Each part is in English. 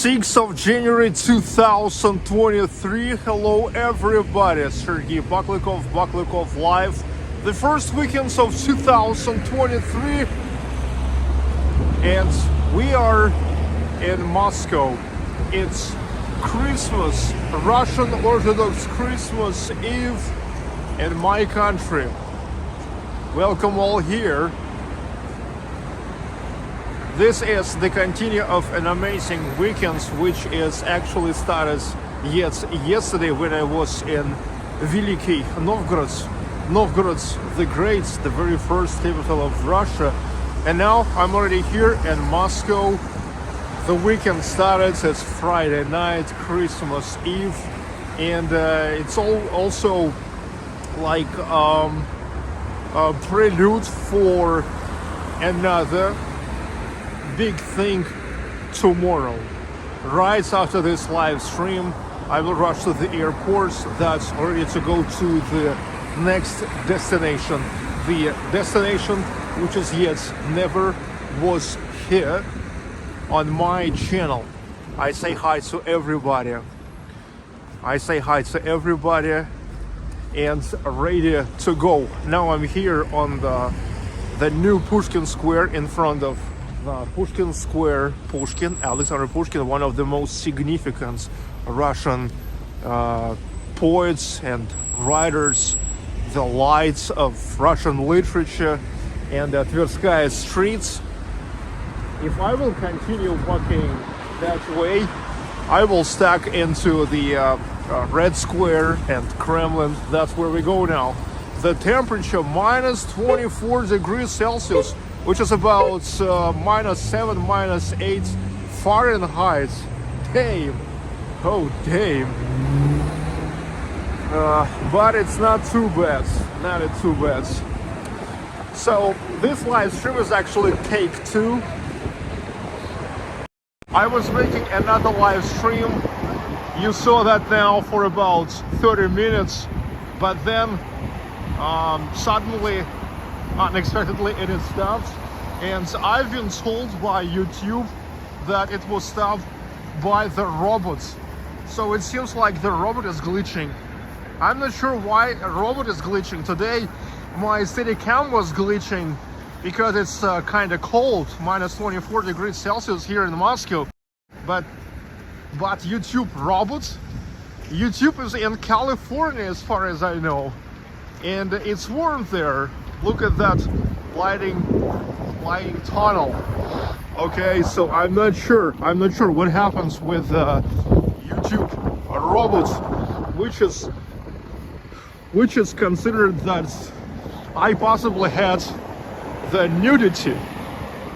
6th of January 2023. Hello everybody, Sergey Baklikov Live. The first weekends of 2023, and we are in Moscow. It's Christmas, Russian Orthodox Christmas Eve in my country. Welcome all here. This is the continue of an amazing weekend, which is actually started yesterday when I was in Veliki Novgorod, the Great, the very first capital of Russia. And now I'm already here in Moscow. The weekend started. It's Friday night, Christmas Eve, and it's also like a prelude for another big thing tomorrow. Right after this live stream, I will rush to the airport that's ready to go to the next destination. The destination which is yet never was here on my channel. I say hi to everybody. And ready to go. Now I'm here on the new Pushkin Square in front of Pushkin Square. Alexander Pushkin, one of the most significant Russian poets and writers, the lights of Russian literature, and Tverskaya streets. If I will continue walking that way, I will stack into the Red Square and Kremlin. That's where we go now. The temperature minus 24 degrees Celsius, which is about -7, -8 Fahrenheit. Damn. Oh, damn. But it's not too bad. So this live stream is actually take 2. I was making another live stream. You saw that now for about 30 minutes, but then suddenly, unexpectedly, it is stopped, and I've been told by YouTube that it was stopped by the robot. So it seems like the robot is glitching. I'm not sure why a robot is glitching. Today my Steadicam was glitching because it's kind of cold, minus 24 degrees Celsius here in Moscow. But YouTube is in California as far as I know, and it's warm there. Look at that lighting tunnel. Okay, so I'm not sure what happens with YouTube robots, which is considered that I possibly had the nudity.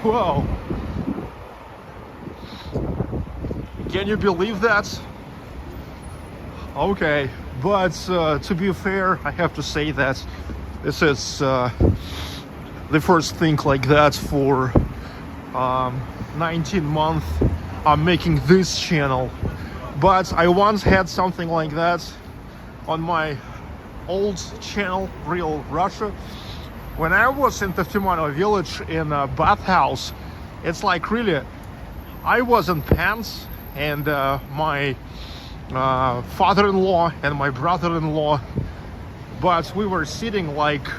Wow. Can you believe that? Okay, but to be fair, I have to say that this is the first thing like that for 19 months I'm making this channel. But I once had something like that on my old channel, Real Russia. When I was in Teftimano village in a bathhouse, it's like really, I was in pants, and my father-in-law and my brother-in-law, but we were sitting like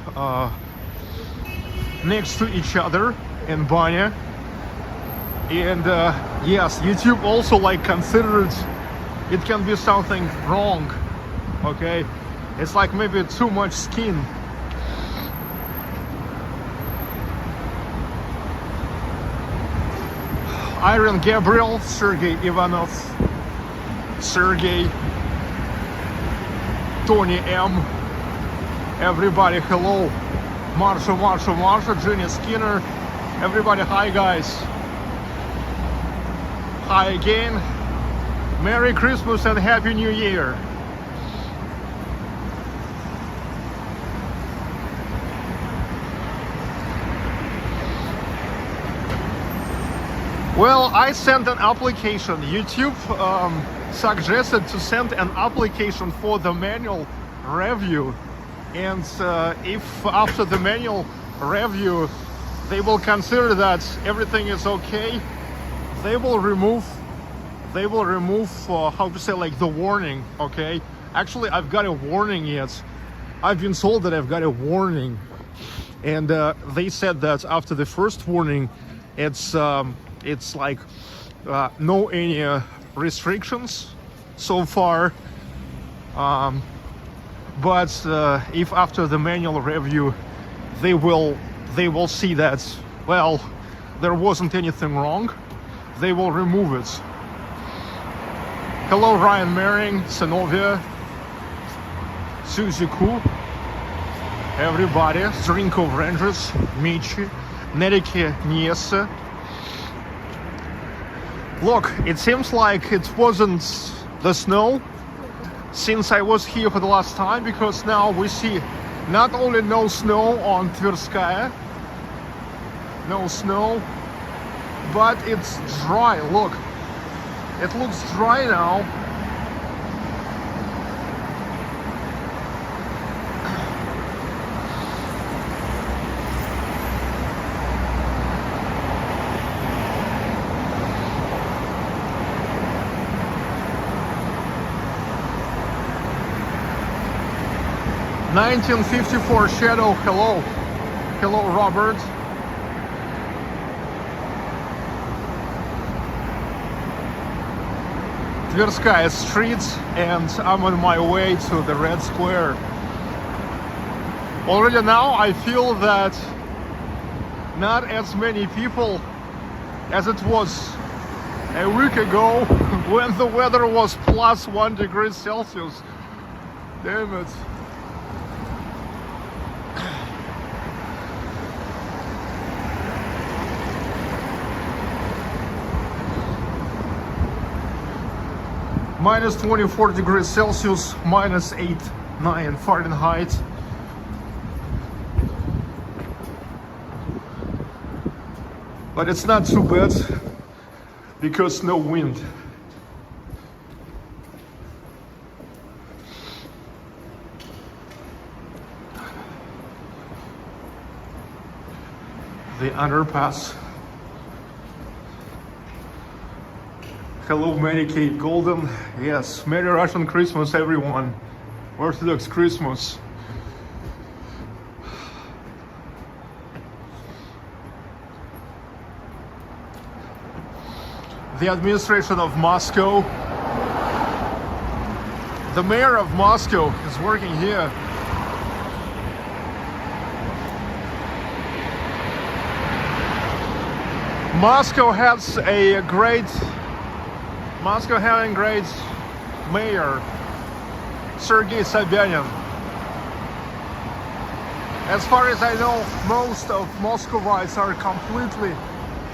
next to each other in banya. And yes, YouTube also like considered it can be something wrong. Okay, it's like maybe too much skin. Iron Gabriel, Sergey Ivanov, Sergey, Tony M, everybody hello, Marsha, Jenny Skinner, everybody hi guys, hi again, Merry Christmas and Happy New Year. Well, I sent an application. YouTube suggested to send an application for the manual review, and if after the manual review they will consider that everything is okay, they will remove they will remove, how to say, like the warning, okay? Actually, I've got a warning yet. I've been told that I've got a warning. And they said that after the first warning, it's like no any restrictions so far. But if after the manual review, they will see that, well, there wasn't anything wrong, they will remove it. Hello, Ryan Mering, Senovia, Suzy Ku, everybody, Zrinko Rangers, Michi, Nerike Niese. Look, it seems like it wasn't the snow since I was here for the last time, because now we see not only no snow on Tverskaya, no snow, but it's dry. Look, it looks dry now. (1954) Shadow, hello. Hello, Robert. Tverskaya Street, and I'm on my way to the Red Square. Already now I feel that not as many people as it was a week ago when the weather was +1 degree Celsius. Damn it. -24 degrees Celsius, -8.9 Fahrenheit. But it's not too bad because no wind. The underpass. Hello, Mary Kate Golden. Yes, Merry Russian Christmas, everyone. Orthodox Christmas. The administration of Moscow, the mayor of Moscow is working here. Moscow has a great mayor, Sergei Sobyanin. As far as I know, most of Muscovites are completely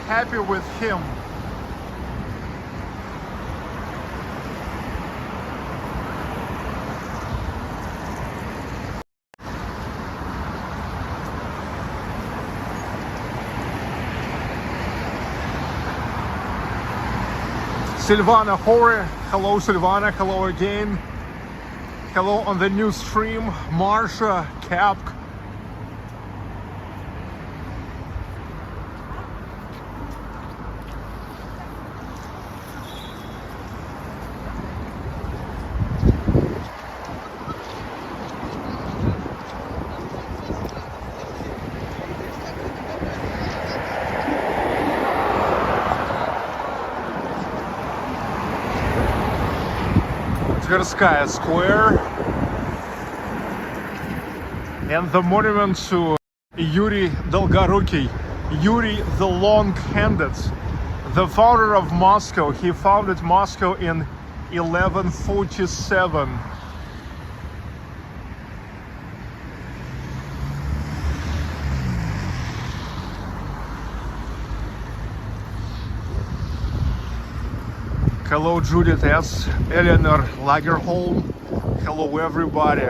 happy with him. Silvana Hore, hello Silvana, hello again. Hello on the new stream, Marsha Kapk. Tverskaya Square and the monument to Yuri Dolgorukiy, Yuri the Long-Handed, the founder of Moscow. He founded Moscow in 1147. Hello Judith S. Eleanor Lagerholm. Hello everybody.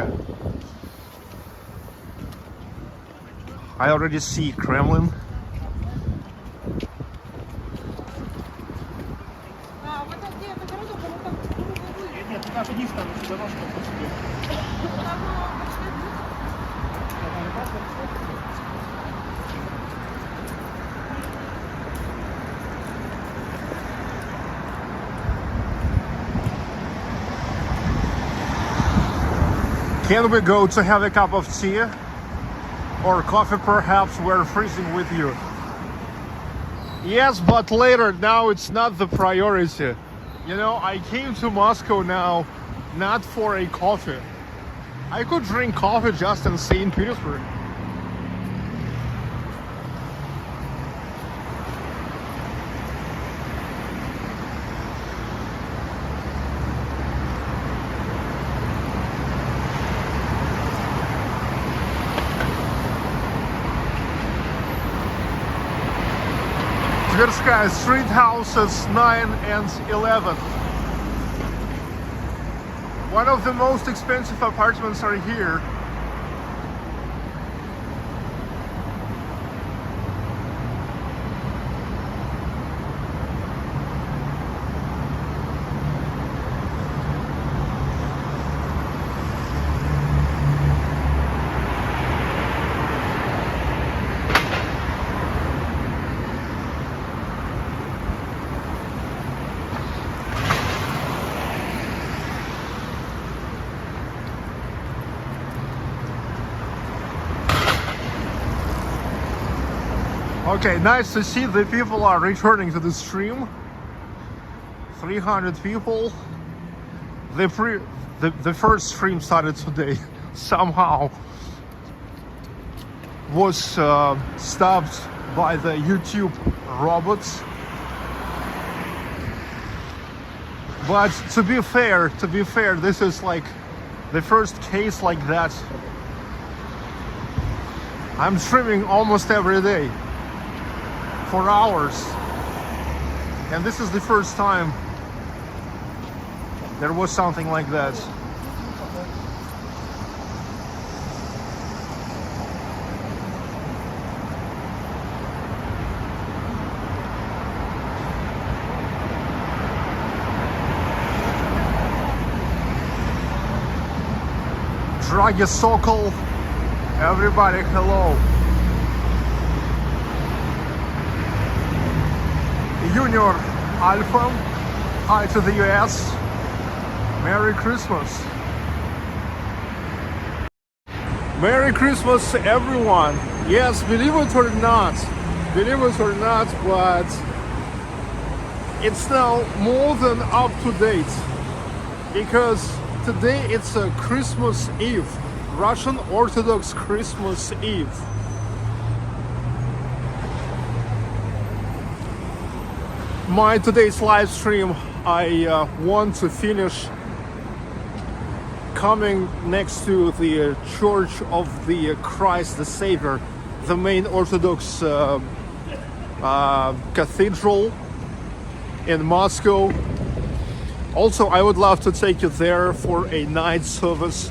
I already see Kremlin. Can we go to have a cup of tea? Or coffee perhaps? We're freezing with you. Yes, but later. Now it's not the priority. You know, I came to Moscow now not for a coffee. I could drink coffee just in St. Petersburg. Tverskaya street houses 9 and 11. One of the most expensive apartments are here. Okay, nice to see the people are returning to the stream. 300 people. The first stream started today. Somehow was stopped by the YouTube robots. But to be fair, this is like the first case like that. I'm streaming almost every day for hours, and this is the first time there was something like that. Dragi Sokol, everybody, hello. Junior Alpha, hi to the US. Merry Christmas. Merry Christmas, everyone. Yes, believe it or not, but it's now more than up to date, because today it's a Christmas Eve, Russian Orthodox Christmas Eve. My today's live stream, I want to finish coming next to the Church of the Christ the Savior, the main Orthodox cathedral in Moscow. Also, I would love to take you there for a night service,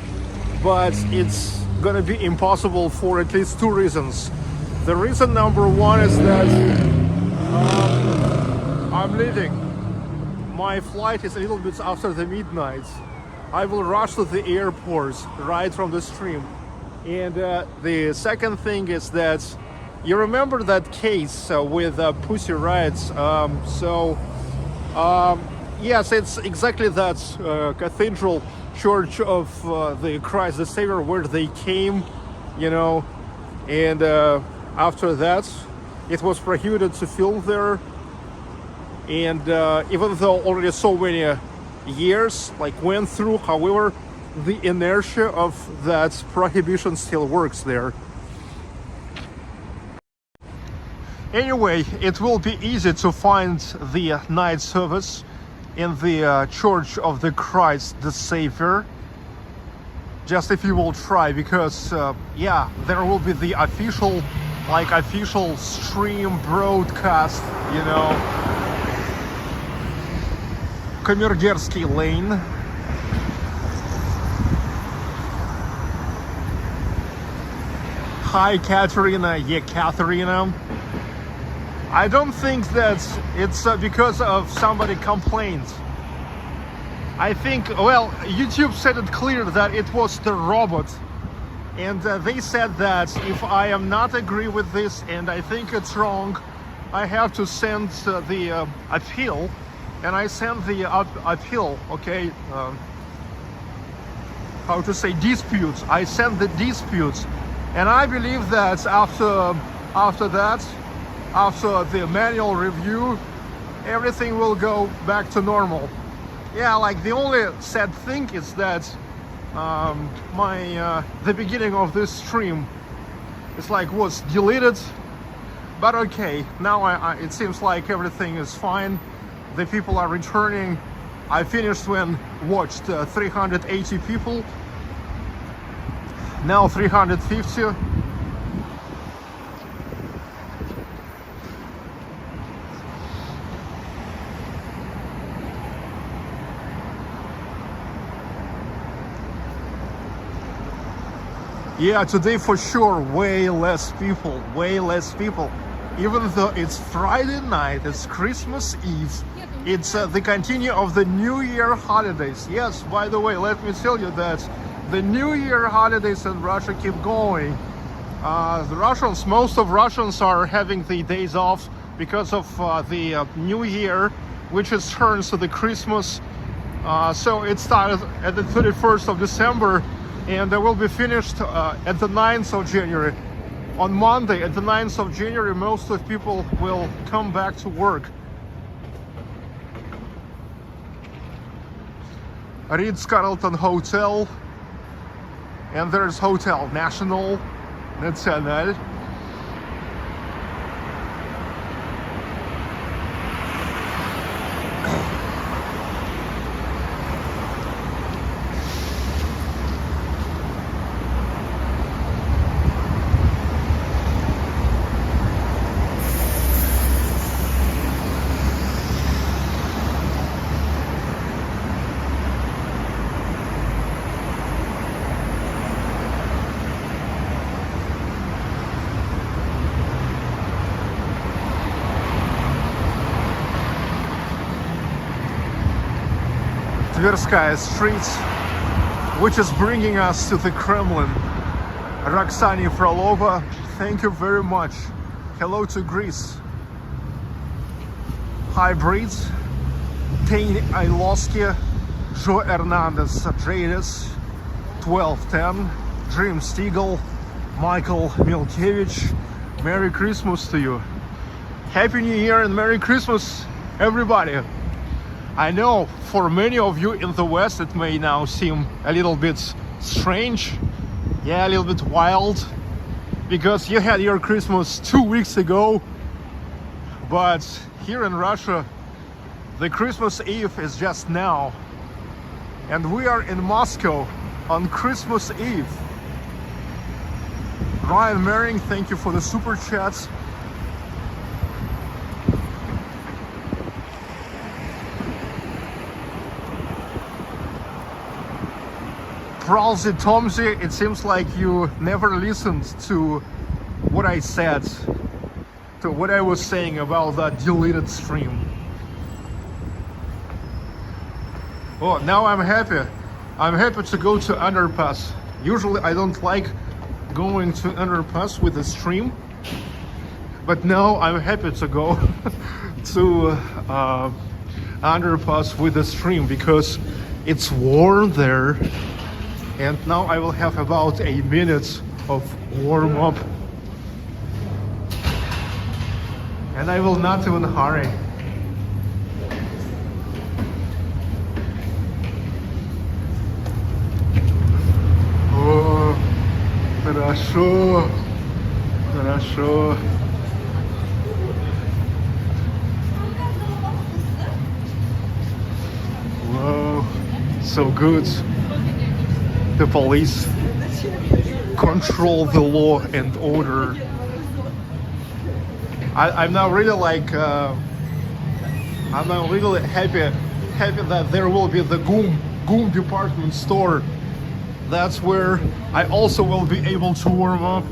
but it's gonna be impossible for at least two reasons. The reason number one is that I'm leaving. My flight is a little bit after the midnight. I will rush to the airport right from the stream. And the second thing is that you remember that case with Pussy Riots. Yes, it's exactly that cathedral, Church of the Christ the Savior, where they came, you know. And after that, it was prohibited to film there. And even though already so many years went through, however, the inertia of that prohibition still works there. Anyway, it will be easy to find the night service in the Church of the Christ the Savior, just if you will try, because yeah, there will be the official stream broadcast, you know. Komergersky Lane. Hi, Katerina. Yeah, Katerina. I don't think that it's because of somebody complained. I think, well, YouTube said it clear that it was the robot. And they said that if I am not agree with this and I think it's wrong, I have to send the appeal. And I sent the appeal, okay? how to say, disputes. I sent the disputes, and I believe that after the manual review, everything will go back to normal. Yeah, like the only sad thing is that the beginning of this stream is like was deleted, but okay, now it seems like everything is fine. The people are returning. I finished when watched 380 people, now 350. Yeah, today for sure, way less people. Even though it's Friday night, it's Christmas Eve, it's the continue of the New Year holidays. Yes, by the way, let me tell you that the New Year holidays in Russia keep going. Most of Russians are having the days off because of the New Year, which is turns to the Christmas. So it started at the 31st of December, and they will be finished at the 9th of January. On Monday, at the 9th of January, most of people will come back to work. Ritz-Carlton Hotel, and there's Hotel National, National. Tverskaya streets, which is bringing us to the Kremlin. Roxani Frolova, thank you very much. Hello to Greece. Hybrids, Tane Ailoski, Joe Hernandez Jadis, 1210, Dream Stiegel, Michael Milkevich. Merry Christmas to you. Happy New Year and Merry Christmas, everybody. I know for many of you in the West it may now seem a little bit strange, yeah, a little bit wild, because you had your Christmas 2 weeks ago, but here in Russia the Christmas Eve is just now, and we are in Moscow on Christmas Eve. Ryan Mering, thank you for the super chats. Pralsy Tomsy, it seems like you never listened to what I said, to what I was saying about that deleted stream. Oh, now I'm happy. I'm happy to go to underpass. Usually I don't like going to underpass with a stream, but now I'm happy to go to underpass with a stream because it's warm there. And now I will have about a minute of warm up, and I will not even hurry. Oh, хорошо, хорошо. Wow, so good. The police control the law and order. I'm now really like I'm now really happy that there will be the GUM department store. That's where I also will be able to warm up.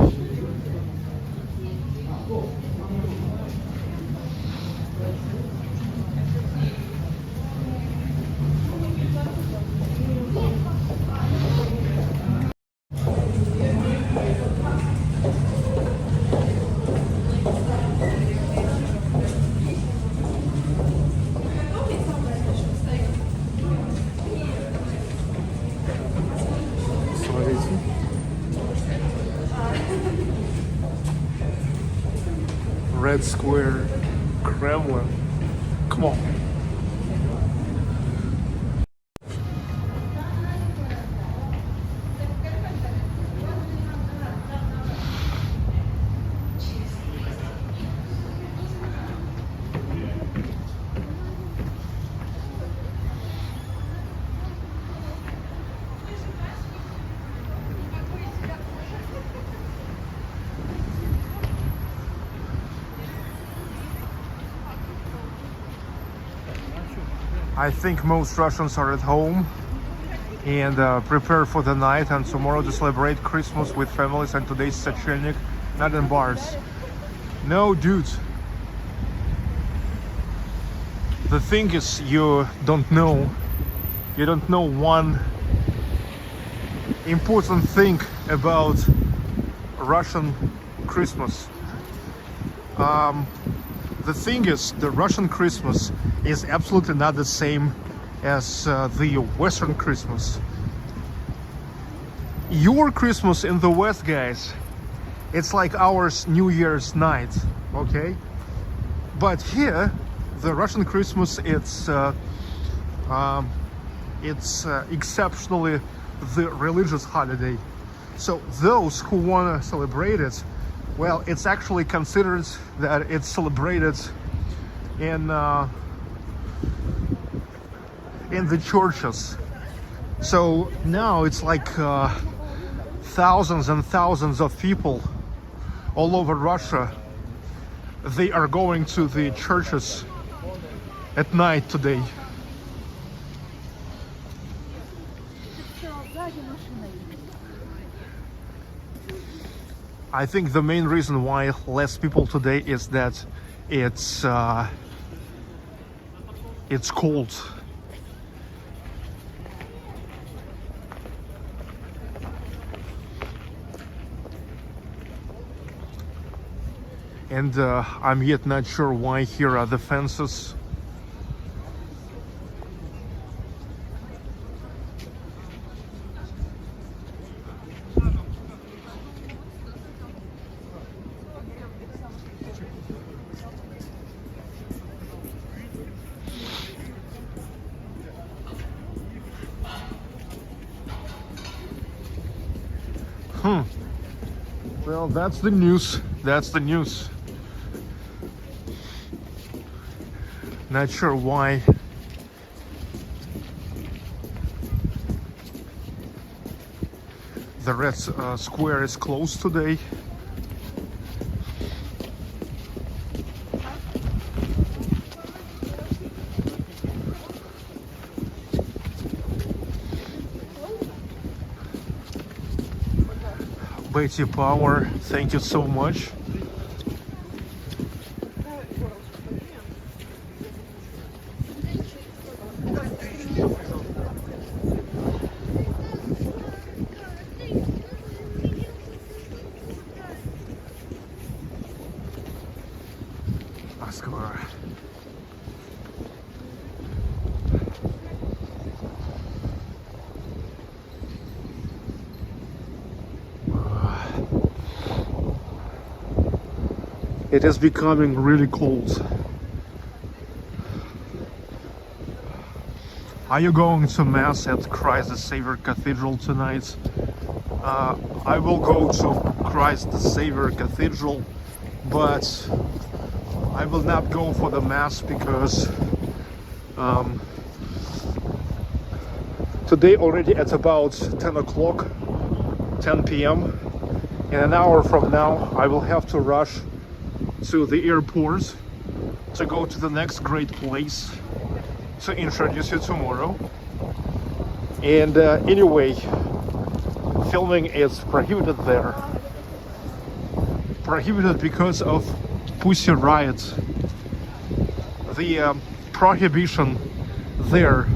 Red Square, Kremlin. Come on. I think most Russians are at home and prepare for the night and tomorrow to celebrate Christmas with families, and today's Sachelnik, not in bars. No, dude. The thing is, you don't know one important thing about Russian Christmas. The thing is, the Russian Christmas is absolutely not the same as the Western Christmas. Your Christmas in the West, guys, it's like our New Year's night, okay? But here, the Russian Christmas, it's exceptionally the religious holiday. So those who want to celebrate it, well, it's actually considered that it's celebrated in the churches. So now it's like thousands and thousands of people all over Russia. They are going to the churches at night today. I think the main reason why less people today is that it's cold. And I'm yet not sure why here are the fences. Well, that's the news. That's the news. Not sure why. The Red Square is closed today. Betty Power, thank you so much. It is becoming really cold. Are you going to Mass at Christ the Savior Cathedral tonight? I will go to Christ the Savior Cathedral, but I will not go for the Mass because today already at about 10 o'clock, 10 p.m. In an hour from now, I will have to rush to the airport to go to the next great place to introduce you tomorrow. And anyway, filming is prohibited there. Prohibited because of Pussy Riot. The prohibition there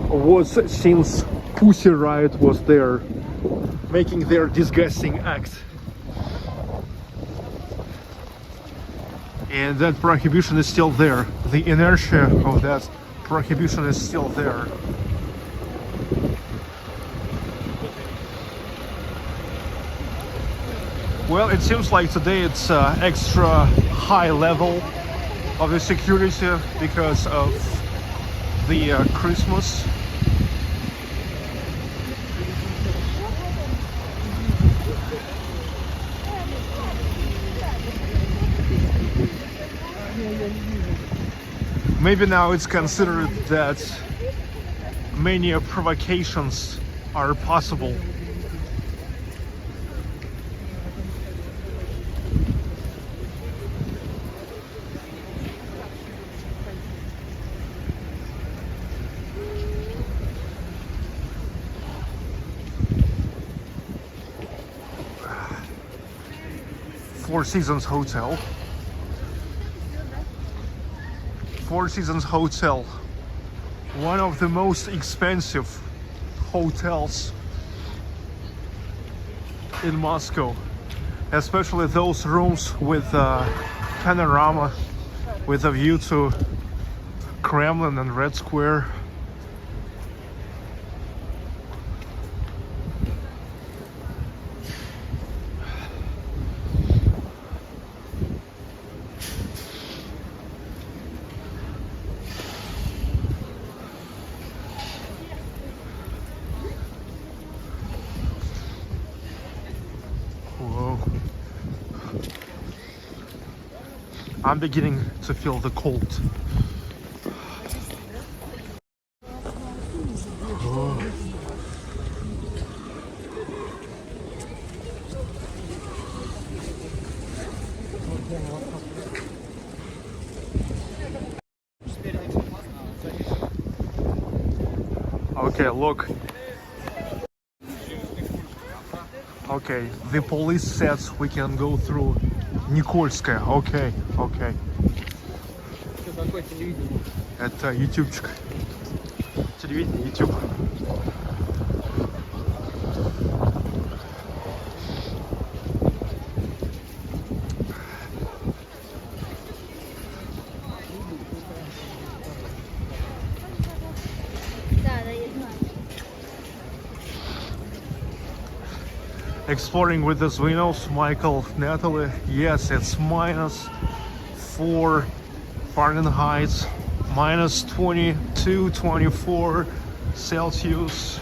was since Pussy Riot was there, making their disgusting act. And that prohibition is still there. The inertia of that prohibition is still there. Well, it seems like today it's extra high level of the security because of the Christmas. Maybe now it's considered that many provocations are possible. Four Seasons Hotel. Four Seasons Hotel, one of the most expensive hotels in Moscow, especially those rooms with panorama, with a view to Kremlin and Red Square. Whoa. I'm beginning to feel the cold. Okay, look. Okay, the police says we can go through Nikolskaya. Okay, okay. Это ютубчик. Телевидение, YouTube. Exploring with the Zwinos, Michael, Natalie. Yes, it's -4 Fahrenheit, -22, 24 Celsius.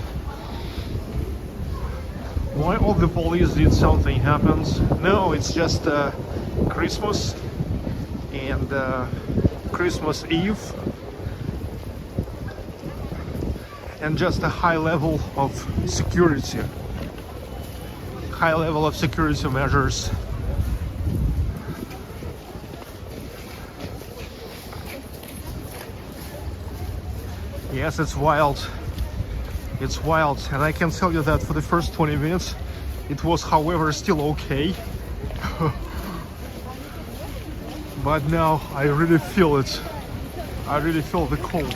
Why all the police did something happens? No, it's just Christmas and Christmas Eve, and just a high level of security. High level of security measures. Yes, it's wild. It's wild, and I can tell you that for the first 20 minutes it was, however, still okay. But now I really feel it. I really feel the cold.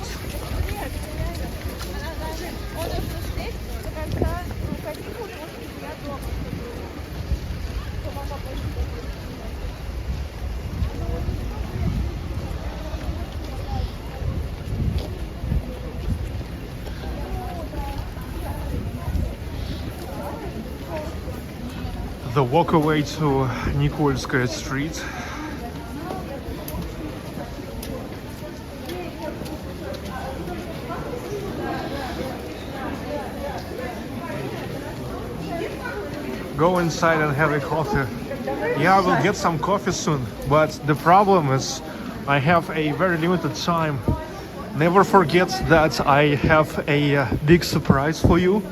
The walkaway to Nikolskaya Street. Go inside and have a coffee. Yeah, I will get some coffee soon, but the problem is I have a very limited time. Never forget that I have a big surprise for you.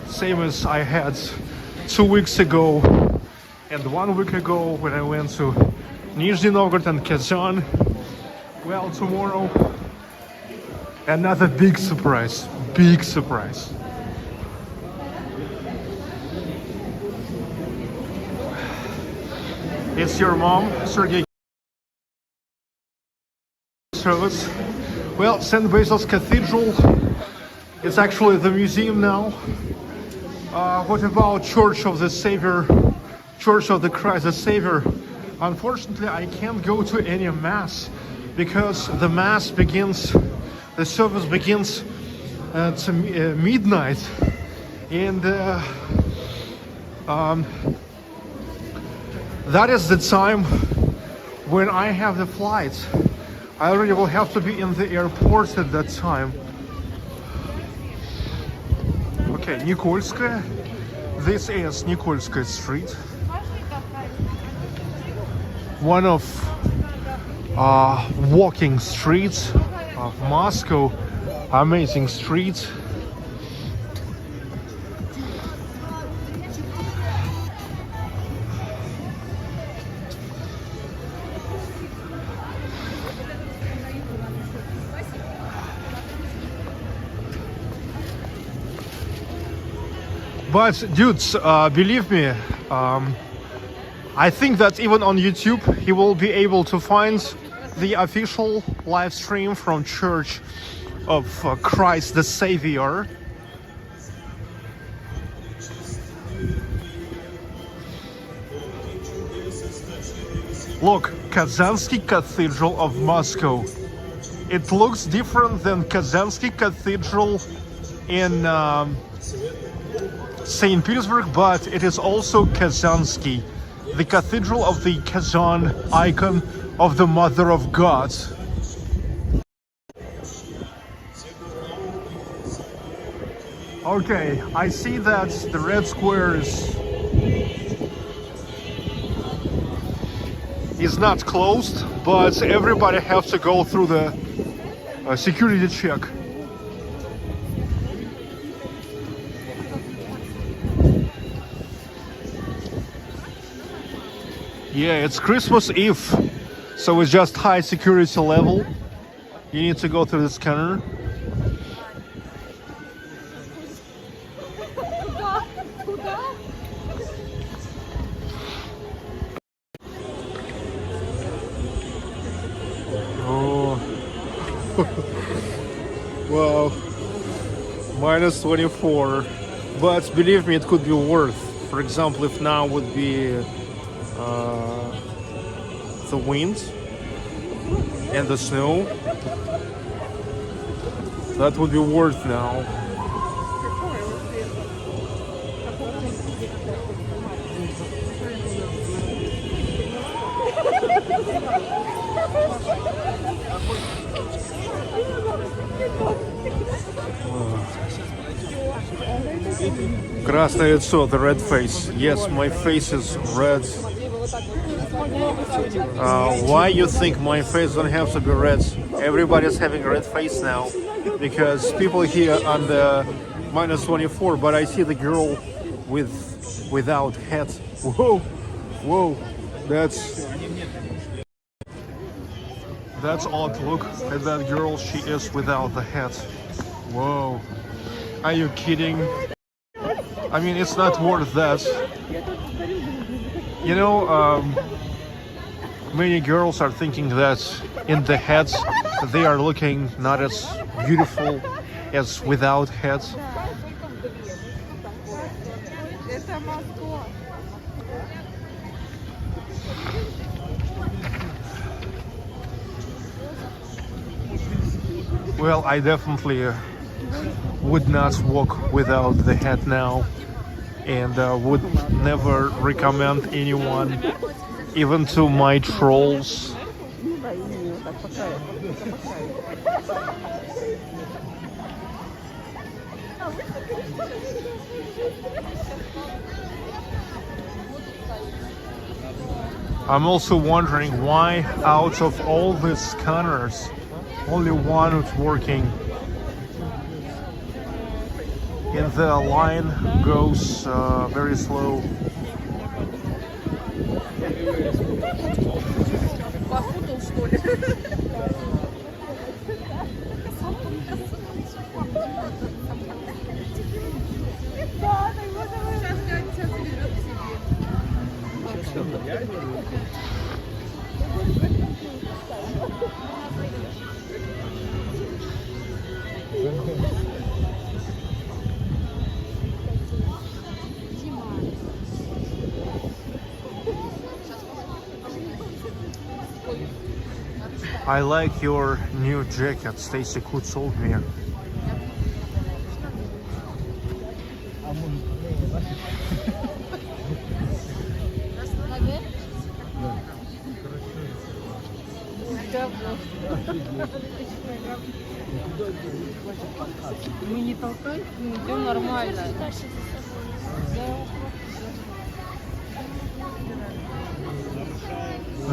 Same as I had 2 weeks ago and 1 week ago when I went to Nizhny Novgorod and Kazan. Well, tomorrow another big surprise. Big surprise. It's your mom, Sergey. Service. Well, St. Basil's Cathedral. It's actually the museum now. What about Church of the Savior, Church of the Christ the Savior? Unfortunately, I can't go to any mass because the mass begins, the service begins at midnight, and That is the time when I have the flight. I already will have to be in the airport at that time. Okay, Nikolskaya. This is Nikolskaya Street. One of walking streets of Moscow. Amazing streets. But dudes, believe me, I think that even on YouTube he will be able to find the official live stream from Church of Christ the Savior. Look, Kazansky Cathedral of Moscow. It looks different than Kazansky Cathedral in St. Petersburg, but it is also Kazansky, the cathedral of the Kazan icon of the Mother of God. Okay, I see that the red square is not closed, but everybody has to go through the security check. Yeah, it's Christmas Eve, so it's just high security level. You need to go through the scanner. Oh, wow, minus 24. But believe me, it could be worth. For example, if now would be the wind and the snow, that would be worth now. Красное лицо, the red face. Yes, my face is red. Why you think my face don't have to be red? Everybody's having a red face now because people here on the minus 24, but I see the girl without hat. Whoa, whoa, that's odd. Look at that girl, she is without the hat. Whoa, are you kidding? I mean, it's not worth that. You know, many girls are thinking that in the hats they are looking not as beautiful as without hats. Well, I definitely would not walk without the hat now, and would never recommend anyone, even to my trolls. I'm also wondering why out of all the scanners, only one is working. And the line goes very slow. I like your new jacket, Stacy Coot sold me. Мы не толкаем, мы идем нормально.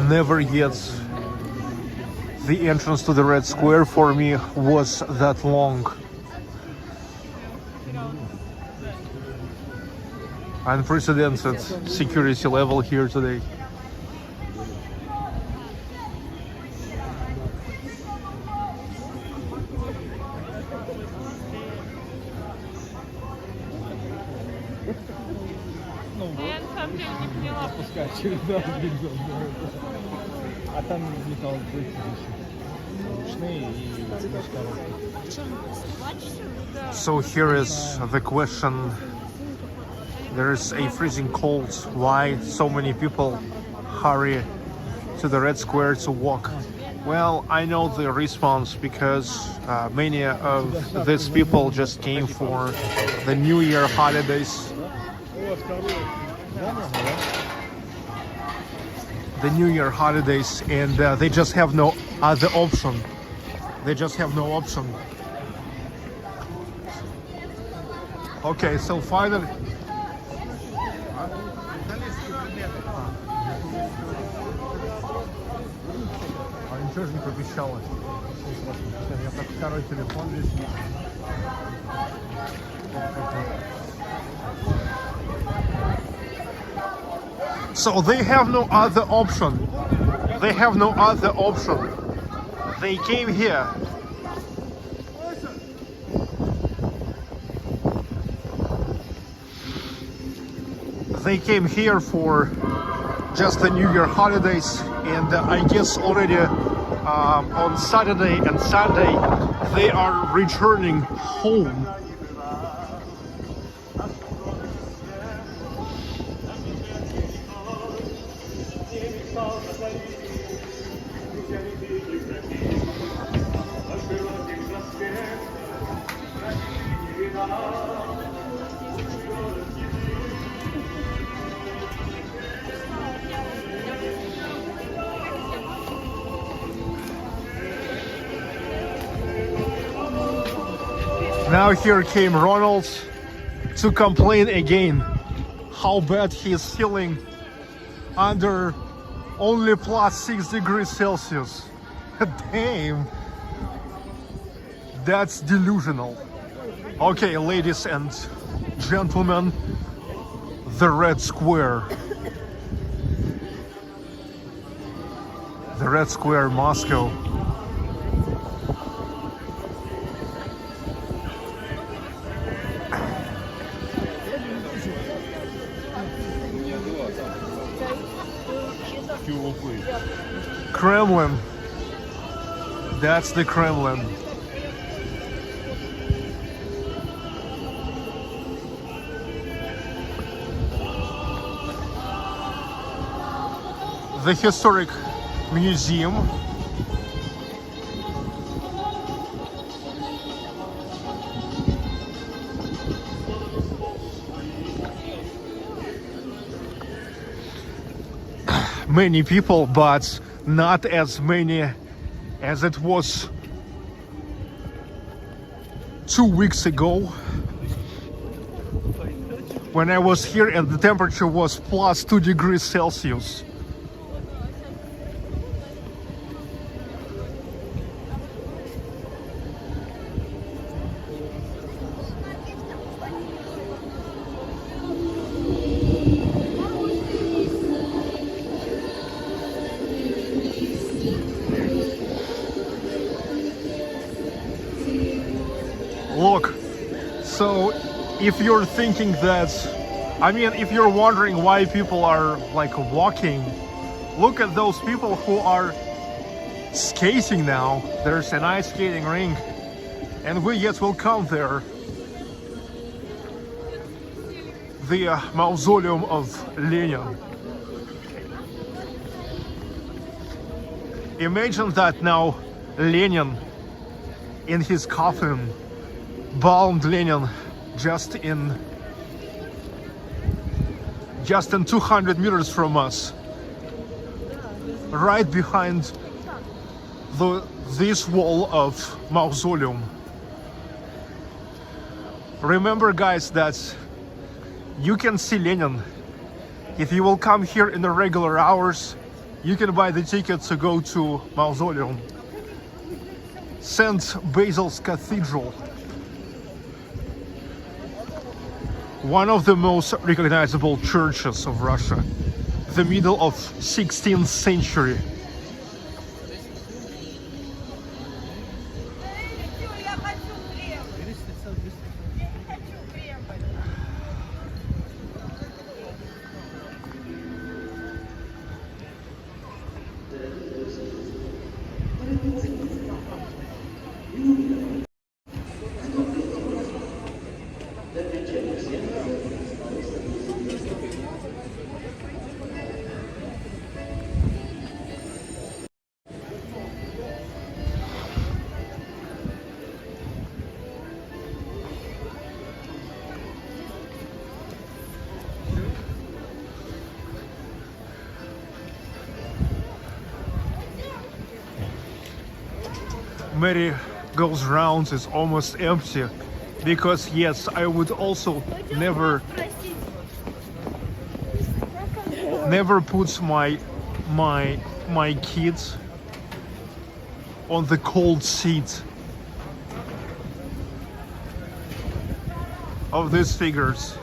Never yet the entrance to the Red Square for me was that long. Unprecedented security level here today. Я на самом деле не поняла. А там металл ручные и So here is the question. There is a freezing cold. Why so many people hurry to the Red Square to walk? Well, I know the response because many of these people just came for the New Year holidays. The New Year holidays, and they just have no other option. They just have no option. Okay, so finally. Ничего же не пообещала. Я так второй телефон здесь. So they have no other option. They have no other option. They came here. They came here for just the New Year holidays, and I guess already on Saturday and Sunday they are returning home. Now here came Ronald to complain again how bad he is feeling under only +6 degrees Celsius. Damn, that's delusional. Okay, ladies and gentlemen, the Red Square. The Red Square, Moscow. Kremlin. That's the Kremlin. The historic museum. Many people, but not as many as it was 2 weeks ago when I was here and the temperature was +2 degrees Celsius. Look, so if you're thinking that, I mean, if you're wondering why people are like walking, look at those people who are skating now. There's an ice skating rink, and we yet will come there. The mausoleum of Lenin. Imagine that now, Lenin in his coffin, bound Lenin just in 200 meters from us, right behind this wall of mausoleum. Remember, guys, that you can see Lenin. If you will come here in the regular hours, you can buy the ticket to go to mausoleum. St. Basil's Cathedral. One of the most recognizable churches of Russia. The middle of 16th century. Merry Goes Round is almost empty because yes, I would also never put my kids on the cold seat of these figures.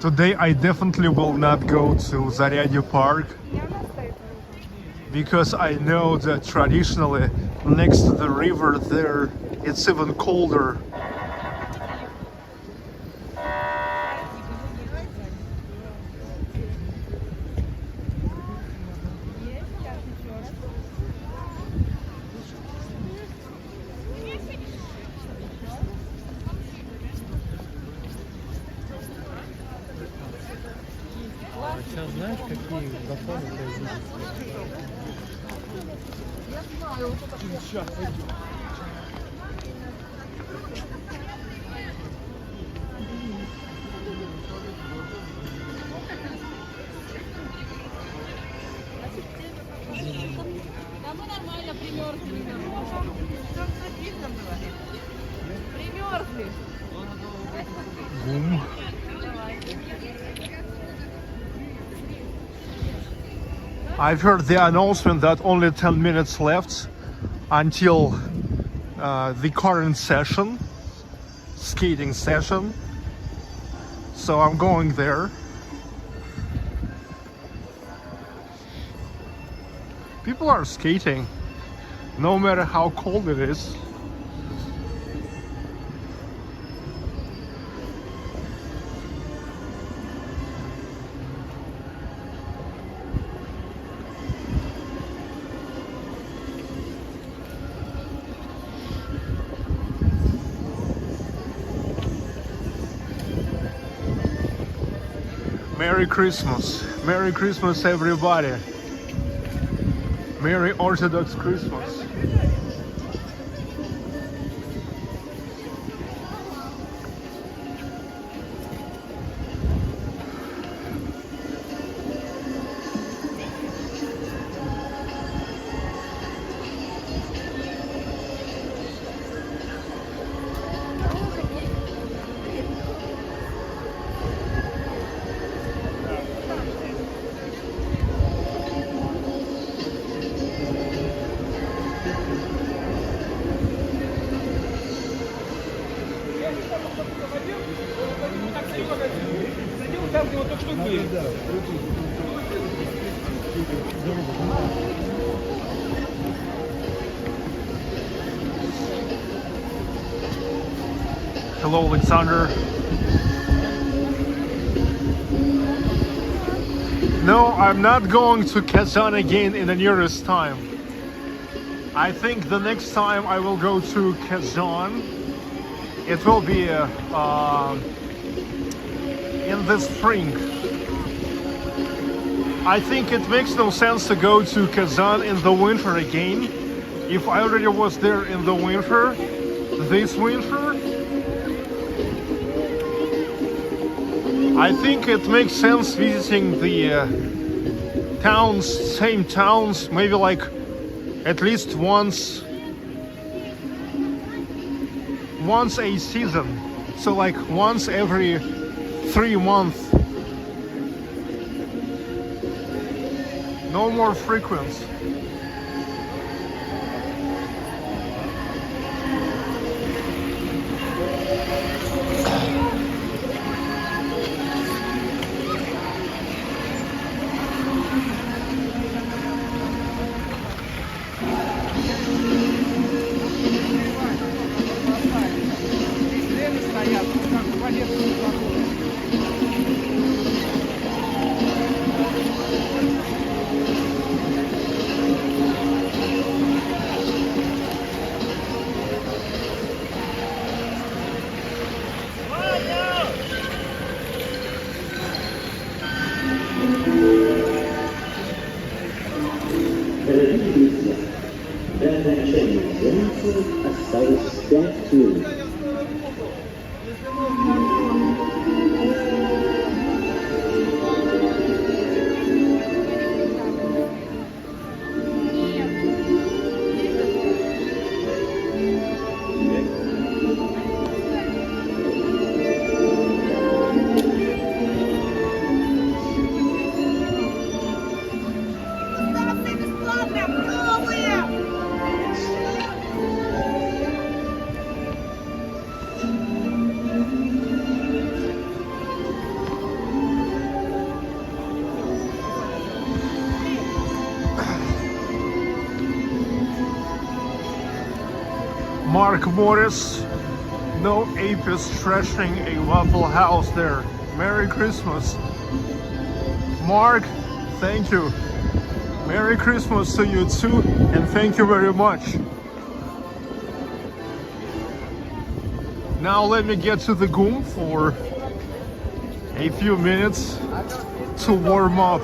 Today I definitely will not go to Zaryadye Park because I know that traditionally next to the river there it's even colder. Сейчас знаешь, какие законы производятся? Да мы нормально примерзли. Примерзли. Boom. I've heard the announcement that only 10 minutes left until the current session, skating session. So I'm going there. People are skating, no matter how cold it is. Merry Christmas. Merry Christmas, everybody. Merry Orthodox Christmas. Hello, Alexander. No, I'm not going to Kazan again in the nearest time. I think the next time I will go to Kazan, it will be in the spring. I think it makes no sense to go to Kazan in the winter again. If I already was there in the winter, this winter, I think it makes sense visiting the towns, same towns, maybe like at least once a season. So like once every 3 months. No more frequent. Дорогие друзья, до окончания сеанса осталось 5 минут. Mark Morris, no ape is trashing a Waffle House there. Merry Christmas. Mark, thank you. Merry Christmas to you too, and thank you very much. Now let me get to the GUM for a few minutes to warm up.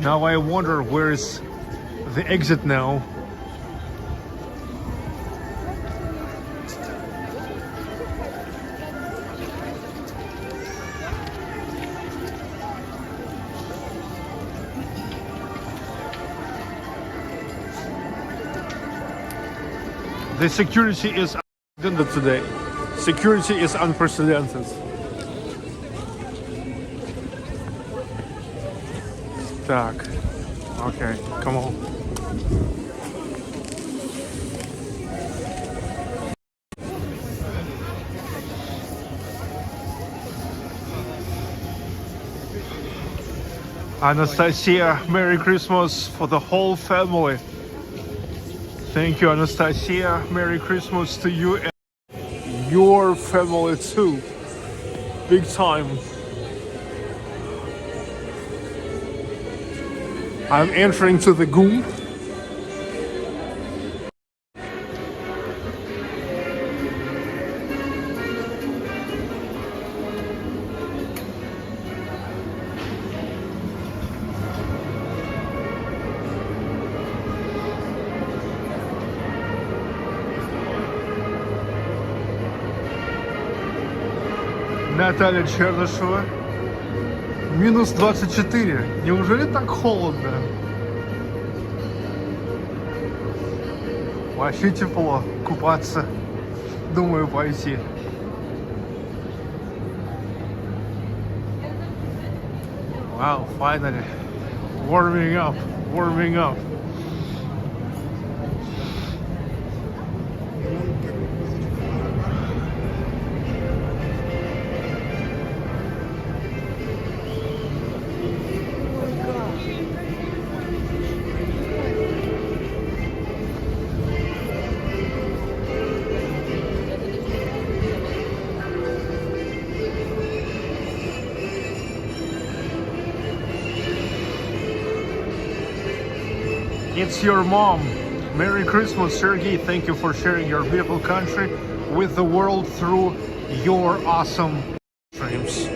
Now I wonder where's the exit now. The security is unprecedented today. Security is unprecedented. Так, okay, come on. Anastasia, Merry Christmas for the whole family. Thank you, Anastasia. Merry Christmas to you and your family too. Big time. I'm entering to the GUM. Наталья Чернышева. Минус 24. Неужели так холодно? Вообще тепло. Купаться. Думаю пойти. Wow, finally. Warming up, warming up. It's your mom. Merry Christmas, Sergey. Thank you for sharing your beautiful country with the world through your awesome streams.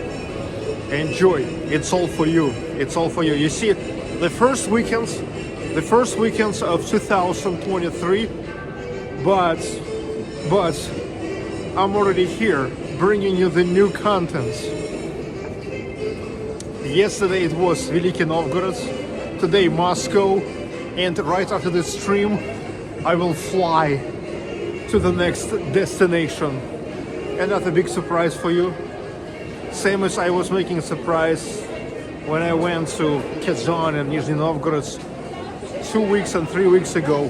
Enjoy. It's all for you. It's all for you. You see, the first weekends of 2023, but I'm already here bringing you the new content. Yesterday it was Великий Novgorod, today Moscow, and right after this stream I will fly to the next destination. Another big surprise for you, same as I was making a surprise when I went to Kazan and Nizhny Novgorod 2 weeks and 3 weeks ago.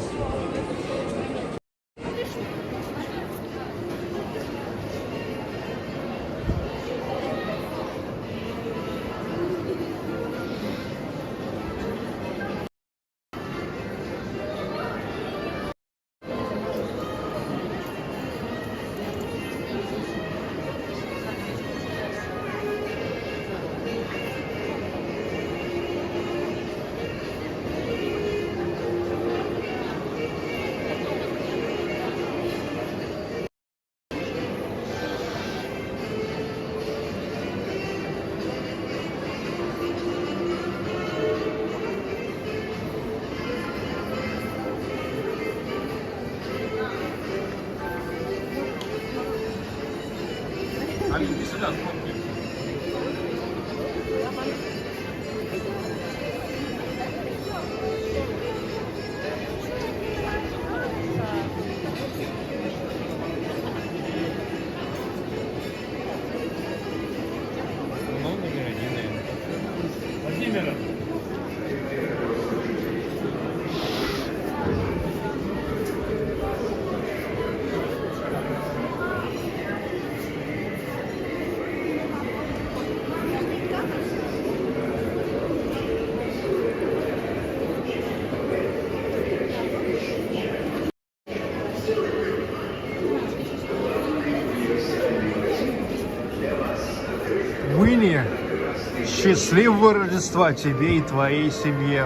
Счастливого Рождества тебе и твоей семье.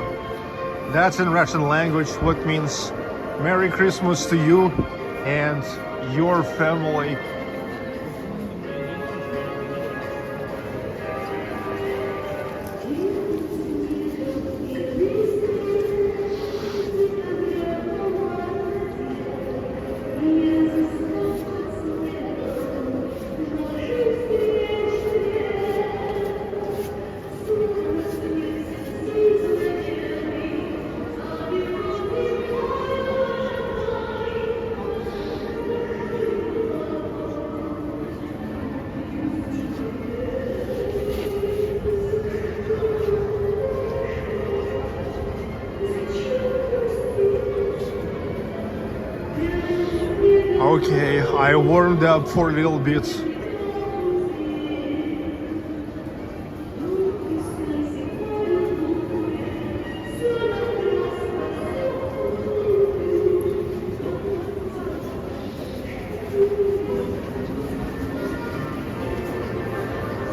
That's in Russian language, what means Merry Christmas to you and your family. Okay, I warmed up for a little bit.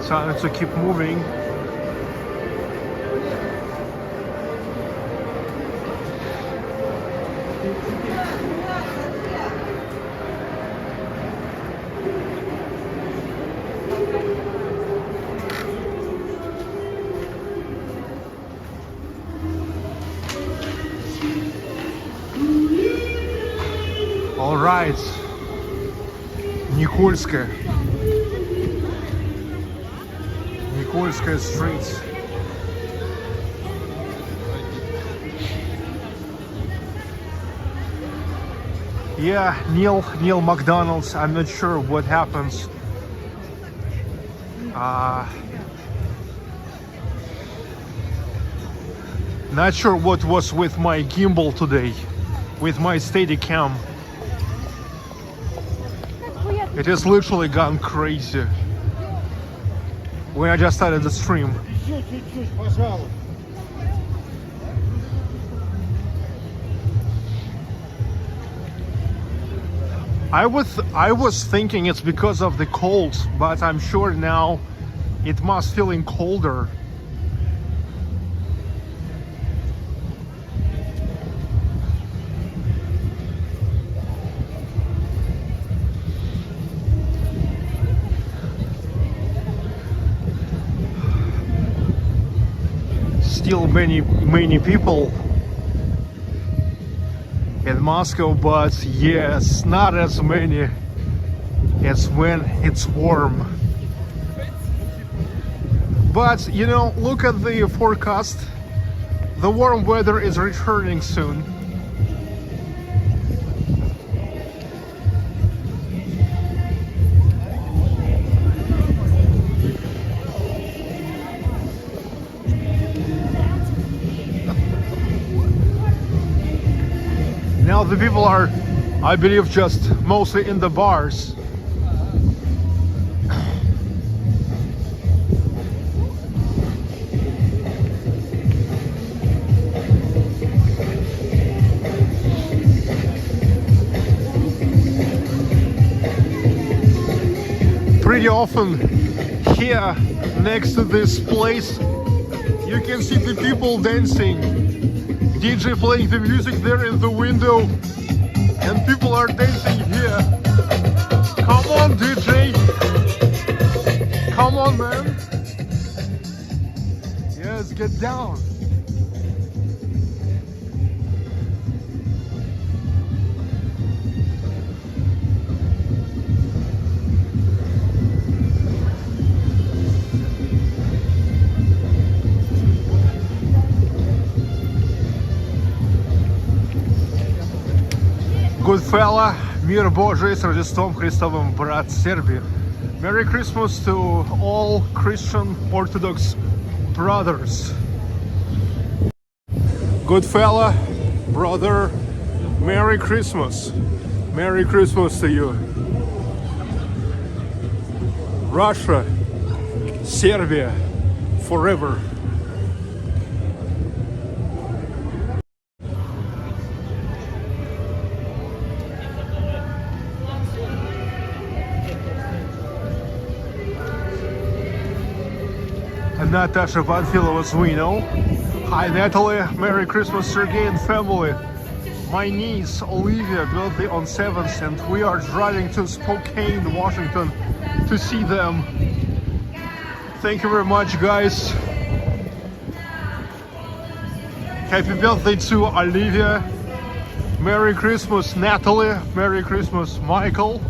Time to keep moving. All right, Никольская street. Yeah, Neil McDonald's. I'm not sure what happens. Not sure what was with my gimbal today, with my Steadicam. It has literally gone crazy when I just started the stream. I was thinking it's because of the cold, but I'm sure now it must feeling colder. Still many people in Moscow, but yes, not as many as when it's warm. But you know, look at the forecast. The warm weather is returning soon. Now the people are, I believe, just mostly in the bars. Pretty often here next to this place you can see the people dancing. DJ playing the music there in the window, and people are dancing here. Come on, DJ! Come on, man! Yes, get down! Good fella, мир Божий с Рождеством Христовым, брат Сербии. Merry Christmas to all Christian Orthodox brothers. Good fella, brother, Merry Christmas. Merry Christmas to you. Russia, Serbia, forever. Natasha Vanfilova-Zwino. Hi Natalie, Merry Christmas Sergey and family. My niece Olivia birthday on 7th and we are driving to Spokane, Washington to see them. Thank you very much, guys. Happy birthday to Olivia. Merry Christmas Natalie. Merry Christmas Michael.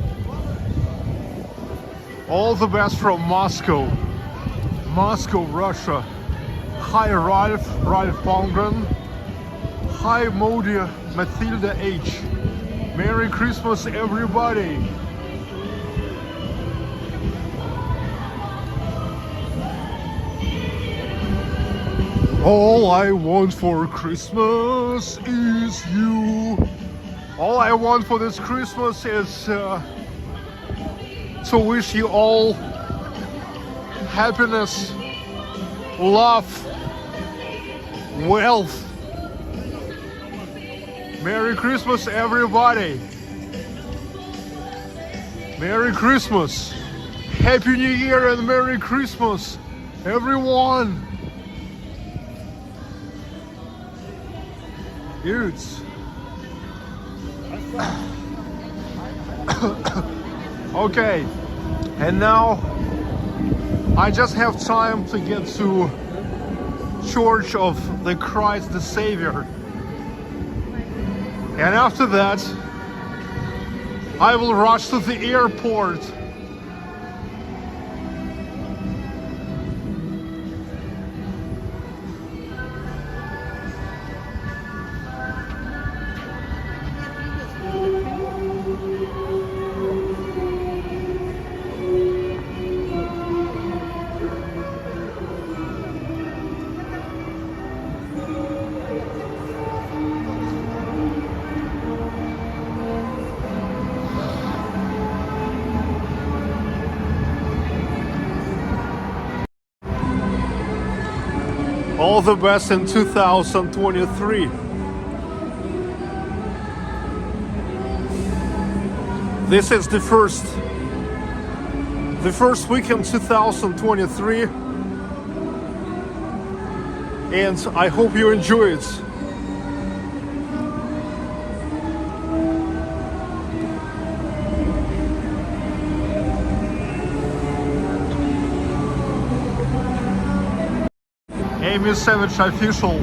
All the best from Moscow. Moscow, Russia. Hi Ralph Palmgren. Hi Modia Mathilda H. Merry Christmas everybody. All I want for Christmas is you. All I want for this Christmas is to wish you all happiness, love, wealth. Merry Christmas, everybody. Merry Christmas. Happy New Year and Merry Christmas, everyone. Dudes. Okay, and now I just have time to get to Church of the Christ the Savior. And after that, I will rush to the airport. All the best in 2023. This is the first weekend 2023, and I hope you enjoy it. Amy Savage official.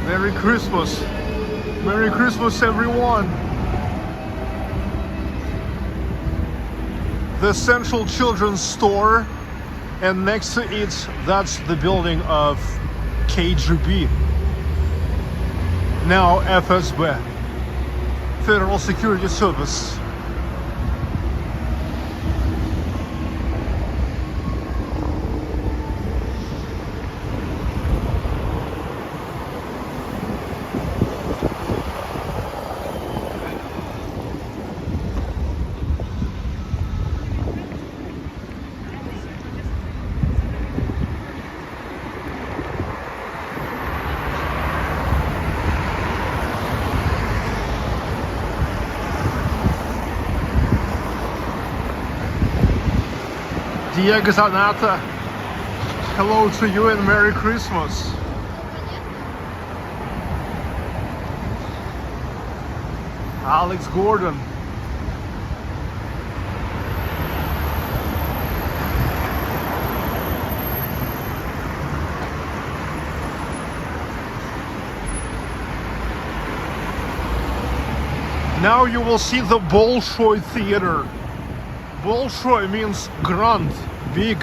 Merry Christmas. Merry Christmas, everyone. The Central Children's Store, and next to it, that's the building of KGB. Now FSB, Federal Security Service. Diego Zanata, hello to you and Merry Christmas. Alex Gordon. Now you will see the Bolshoi Theater. Bolshoi means grand, big.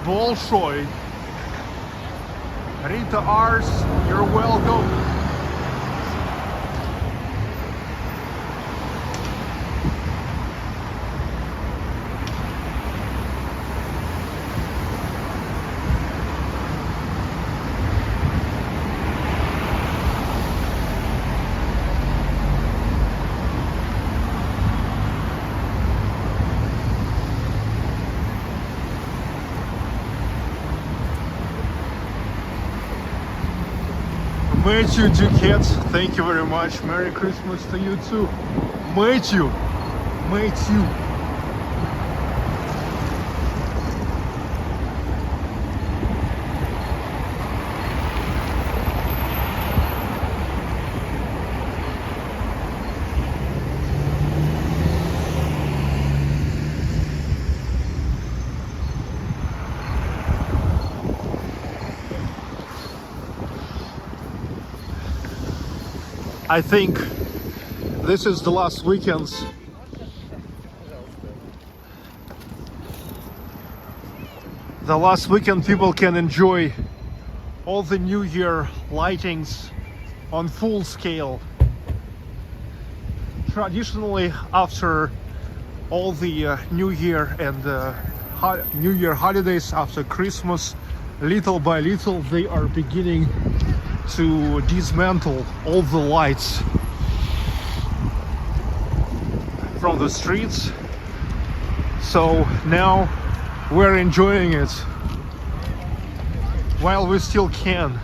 Bolshoi. Rita Ars, you're welcome. Matthew Duquette, thank you very much. Merry Christmas to you too. Matthew. I think this is the last weekend. The last weekend people can enjoy all the New Year lightings on full scale. Traditionally, after all the New Year and New Year holidays, after Christmas, little by little they are beginning to dismantle all the lights from the streets. So now we're enjoying it while we still can.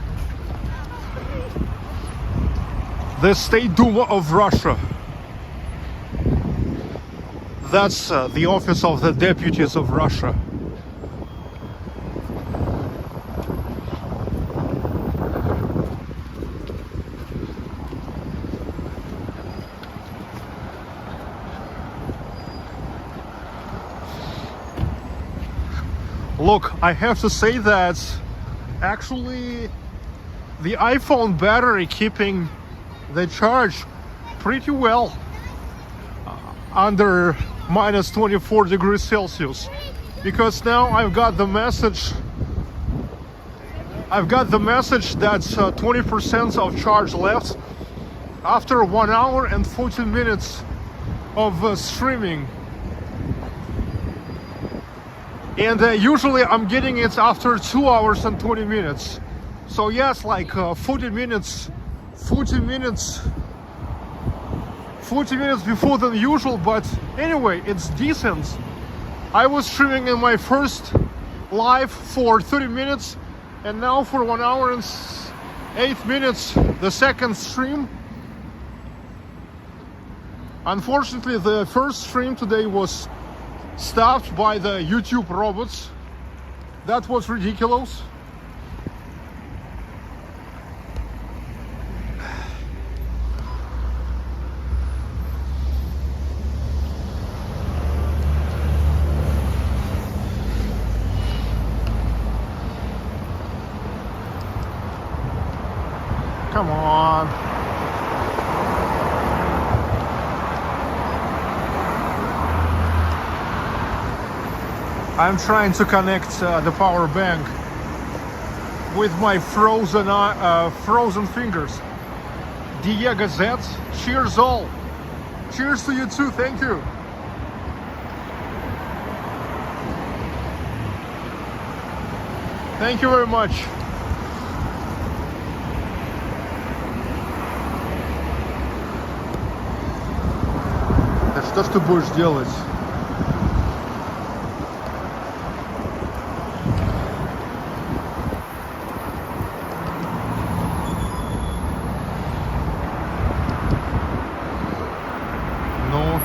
The State Duma of Russia. That's the office of the deputies of Russia. Look, I have to say that actually the iPhone battery keeping the charge pretty well under minus 24 degrees Celsius, because now I've got the message that 20% of charge left after 1 hour and 14 minutes of streaming. And usually I'm getting it after 2 hours and 20 minutes. So yes, like 40 minutes before than usual, but anyway, it's decent. I was streaming in my first live for 30 minutes, and now for 1 hour and 8 minutes the second stream. Unfortunately, the first stream today was stopped by the YouTube robots. That was ridiculous. Come on. I'm trying to connect the power bank with my frozen fingers. Diego Z, cheers all. Cheers to you too, thank you. Thank you very much. Да что ж ты будешь делать? Ну.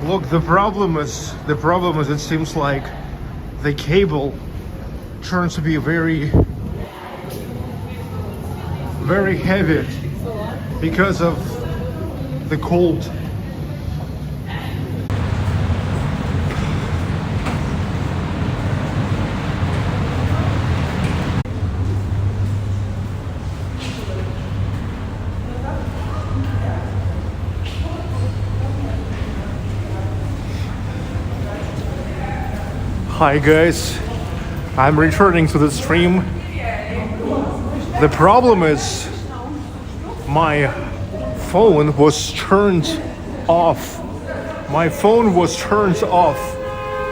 Look, the problem is it seems like the cable turns to be very heavy because of the cold. Hi guys, I'm returning to the stream. The problem is my phone was turned off. My phone was turned off.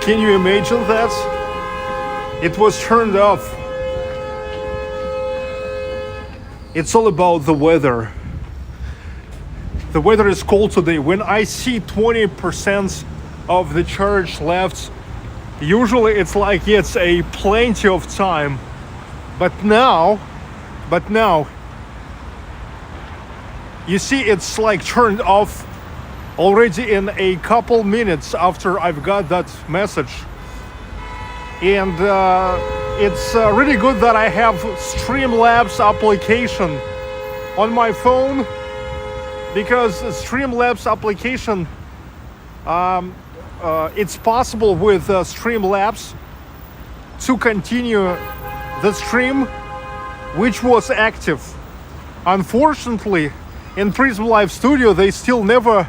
Can you imagine that? It was turned off. It's all about the weather. The weather is cold today. When I see 20% of the church left, usually it's like it's a plenty of time. But now, you see it's like turned off already in a couple minutes after I've got that message. And it's really good that I have Streamlabs application on my phone, because Streamlabs application, it's possible with Streamlabs to continue the stream which was active. Unfortunately, in Prism Live Studio they still never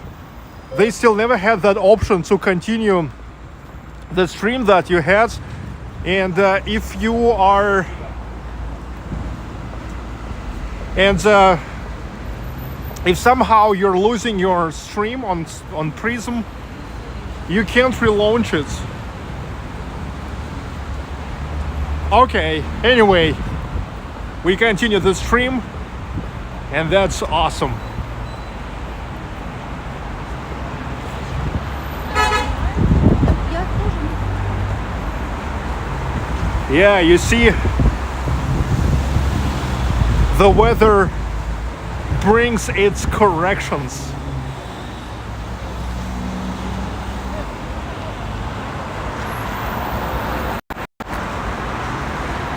had that option to continue the stream that you had. And if you are if somehow you're losing your stream on Prism, you can't relaunch it. Okay, anyway, we continue the stream, and that's awesome. Yeah, you see, the weather brings its corrections.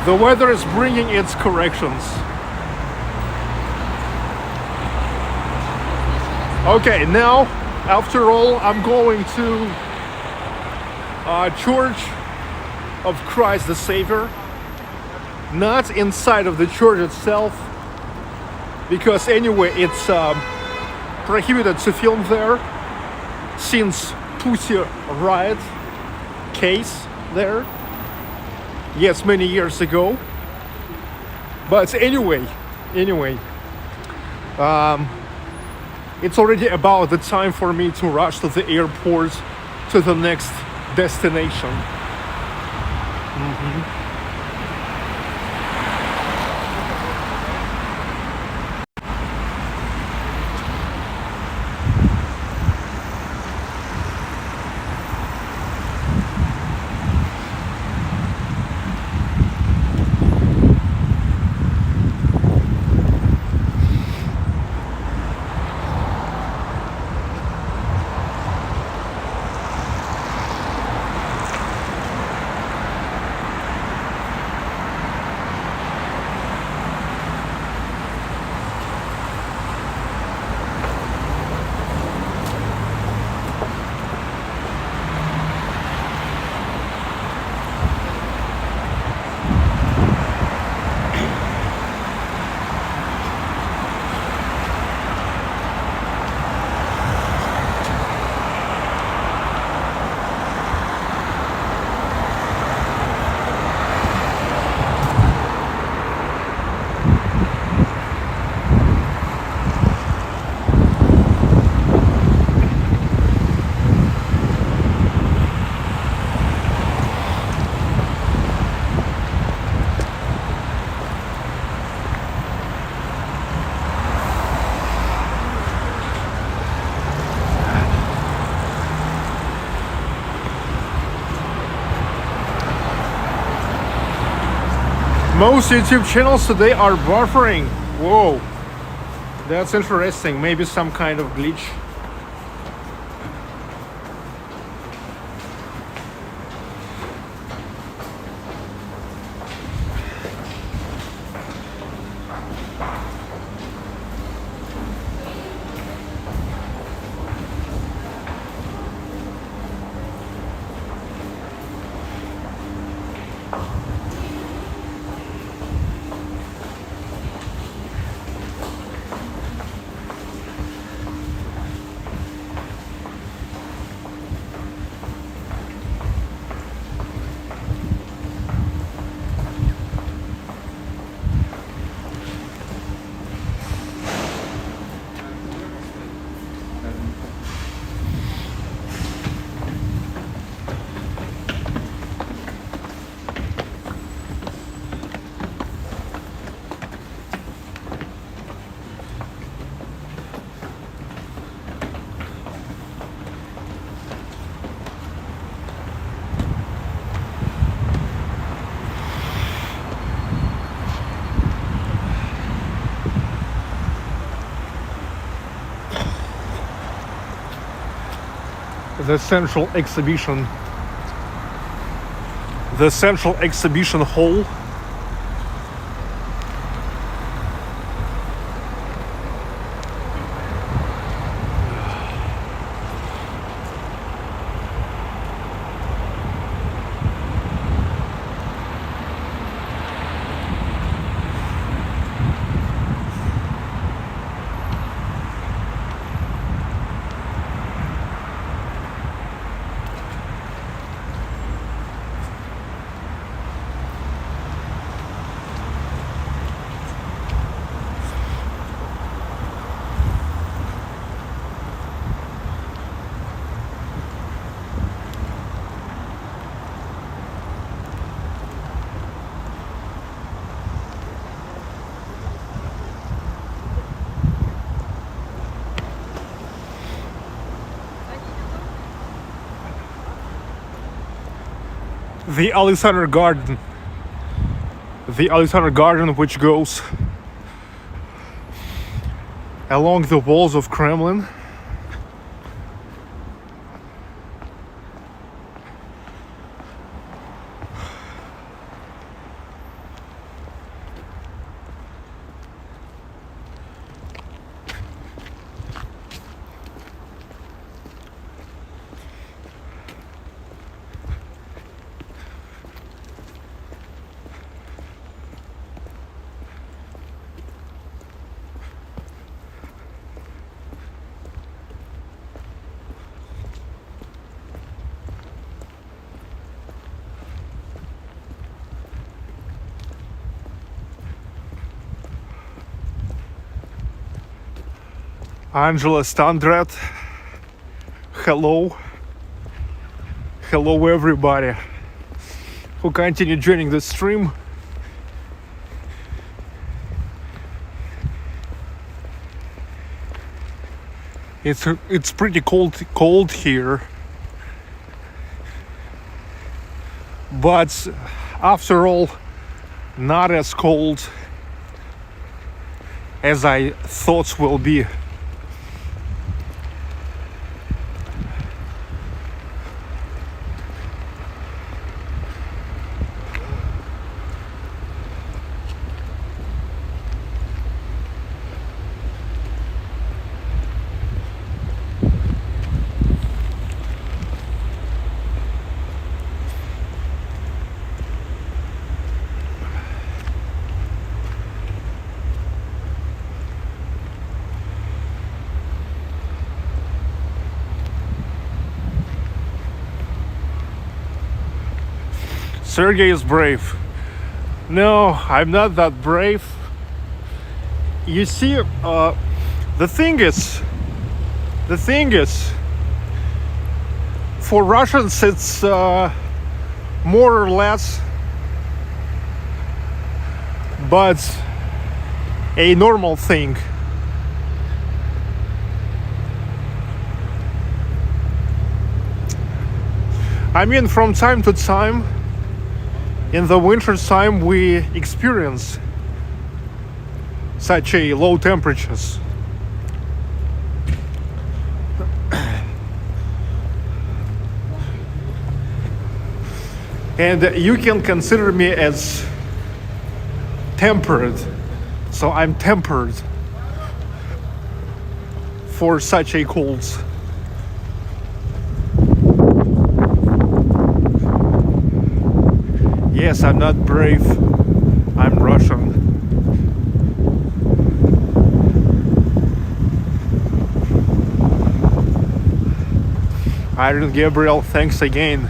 The weather is bringing its corrections. Okay, now, after all, I'm going to Church of Christ the Savior. Not inside of the church itself, because anyway, it's prohibited to film there since Pussy Riot case there. Yes, many years ago. But anyway, it's already about the time for me to rush to the airport to the next destination. Most YouTube channels today are buffering. Whoa, that's interesting. Maybe some kind of glitch. the central exhibition hall. The Alexander Garden, which goes along the walls of Kremlin. Angela Standret, hello everybody who continue joining the stream. It's pretty cold here, but after all, not as cold as I thought will be. Sergey is brave. No, I'm not that brave. You see, the thing is, for Russians it's more or less, but a normal thing. I mean, from time to time, in the winter time, we experience such a low temperatures. And you can consider me as tempered. So I'm tempered for such a colds. Yes, I'm not brave. I'm Russian. Iron Gabriel, thanks again.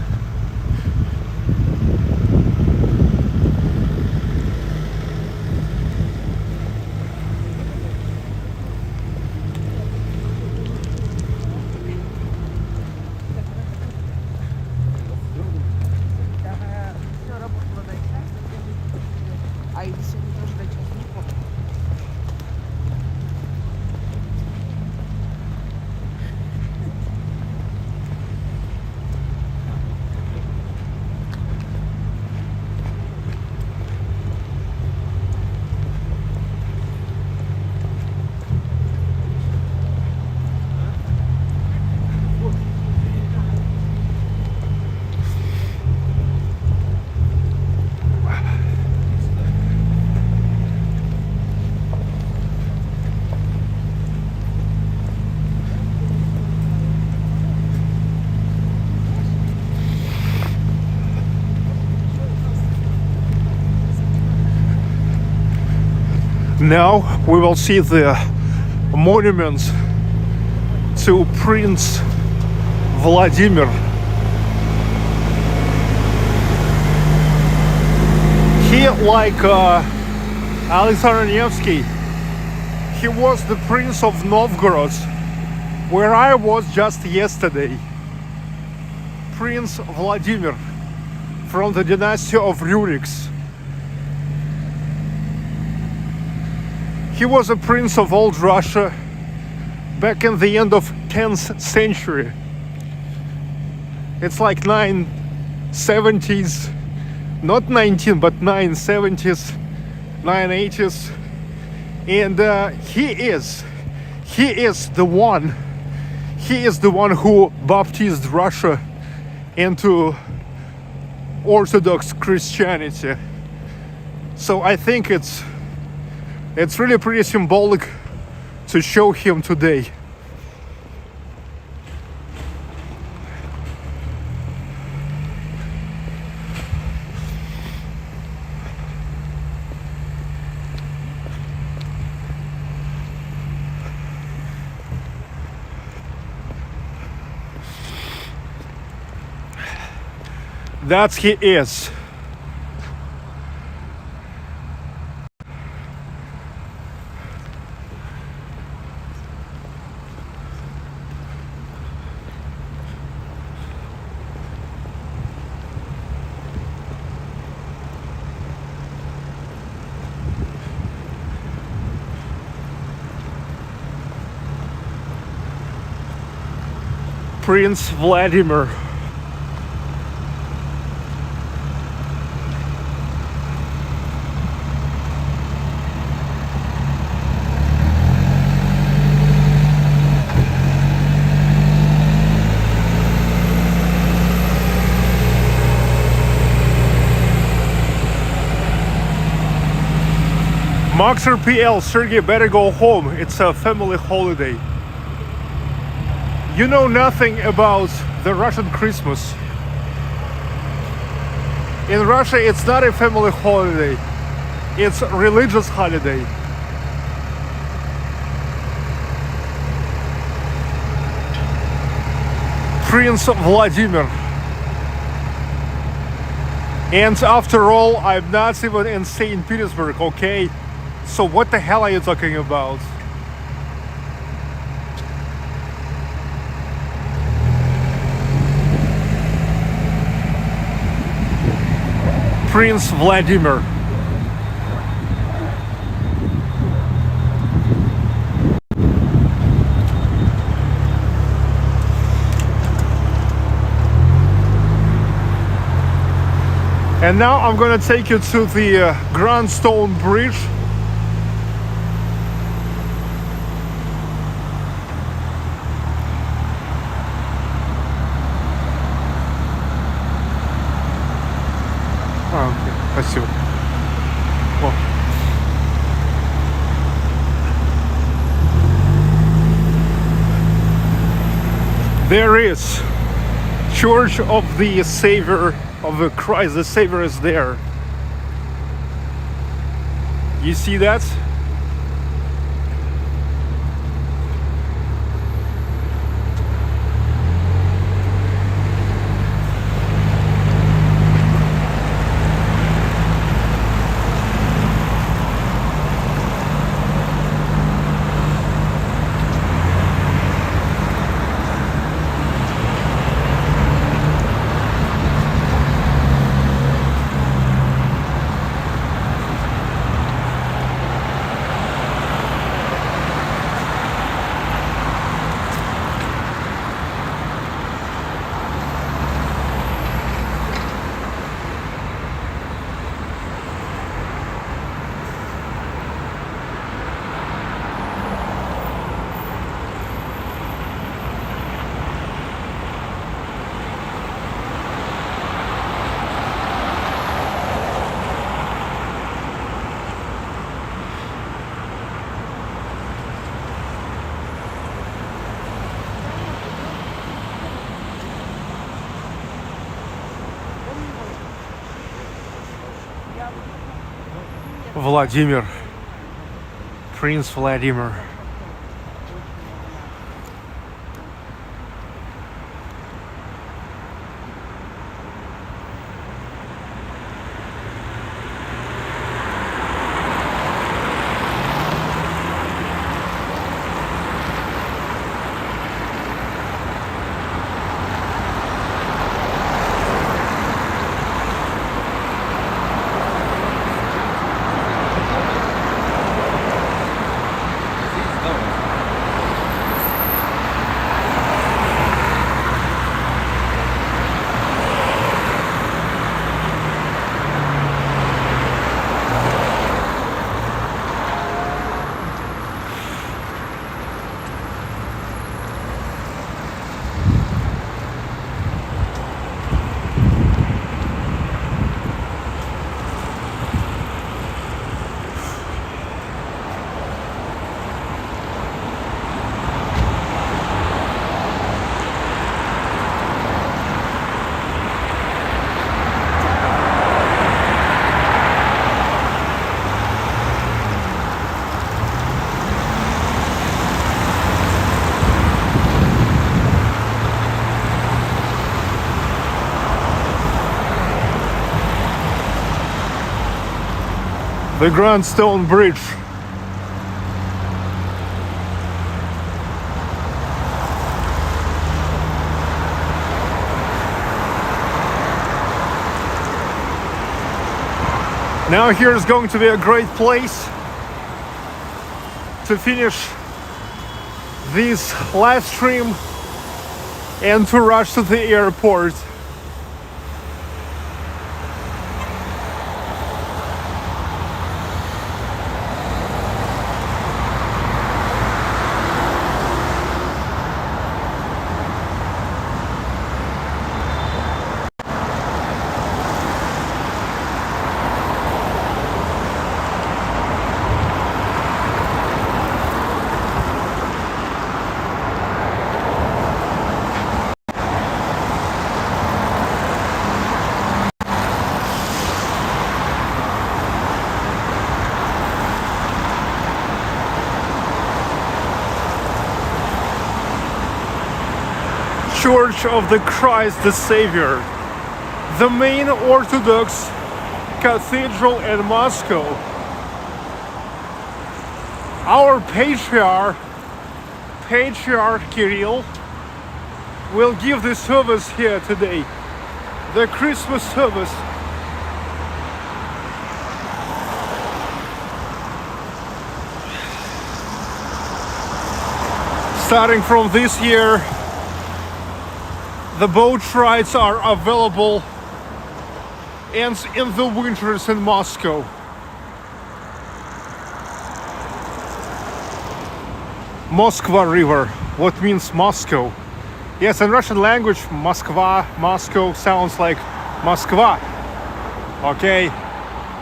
now we will see the monuments to Prince Vladimir. He, like Alexander Nevsky, he was the Prince of Novgorod, where I was just yesterday. Prince Vladimir from the dynasty of Ruriks. He was a prince of old Russia back in the end of 10th century. It's like 970s, not 19, but 970s, 980s. And he is the one who baptized Russia into Orthodox Christianity. So I think it's really pretty symbolic to show him today. That he is. Prince Vladimir. Maxer PL, Sergey, better go home. It's a family holiday. You know nothing about the Russian Christmas. In Russia, it's not a family holiday. It's a religious holiday. Prince Vladimir. And after all, I'm not even in St. Petersburg, okay? So what the hell are you talking about? Prince Vladimir. And now I'm gonna take you to the Grand Stone Bridge. Okay, спасибо. О. There is Church of the Savior of the Christ. The Savior is there. You see that? Vladimir. Prince Vladimir. The Grand Stone Bridge. Now here is going to be a great place to finish this live stream and to rush to the airport. Church of the Christ the Savior, the main Orthodox cathedral in Moscow. Our patriarch Kirill will give the service here today, the Christmas service. Starting from this year, the boat rides are available and in the winters in Moscow. Moskva River, what means Moscow? Yes, in Russian language, Moskva, Moscow sounds like Moskva. Okay,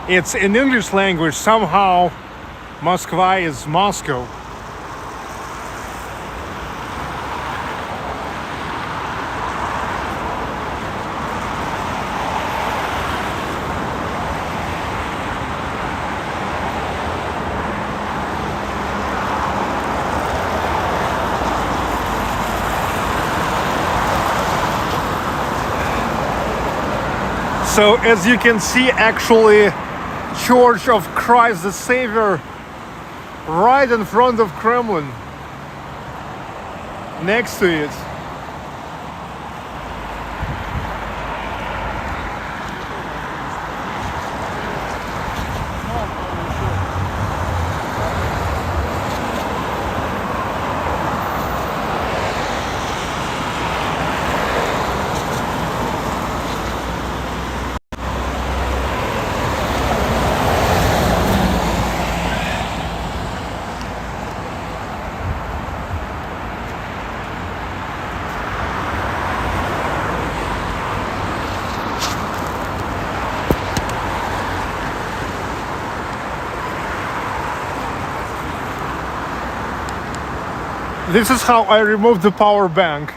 it's in English language, somehow Moskva is Moscow. So as you can see, actually, Church of Christ the Savior right in front of Kremlin, next to it. This is how I removed the power bank.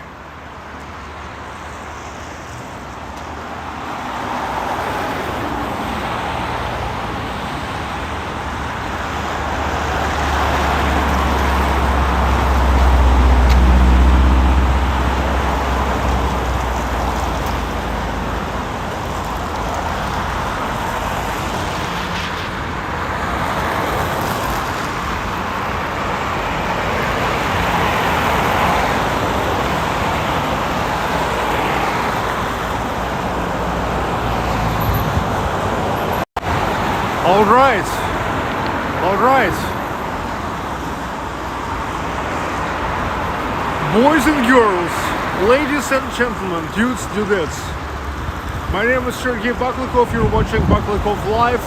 All right. All right. Boys and girls, ladies and gentlemen, dudes, dudettes. My name is Sergey Baklikov. You're watching Baklikov Live.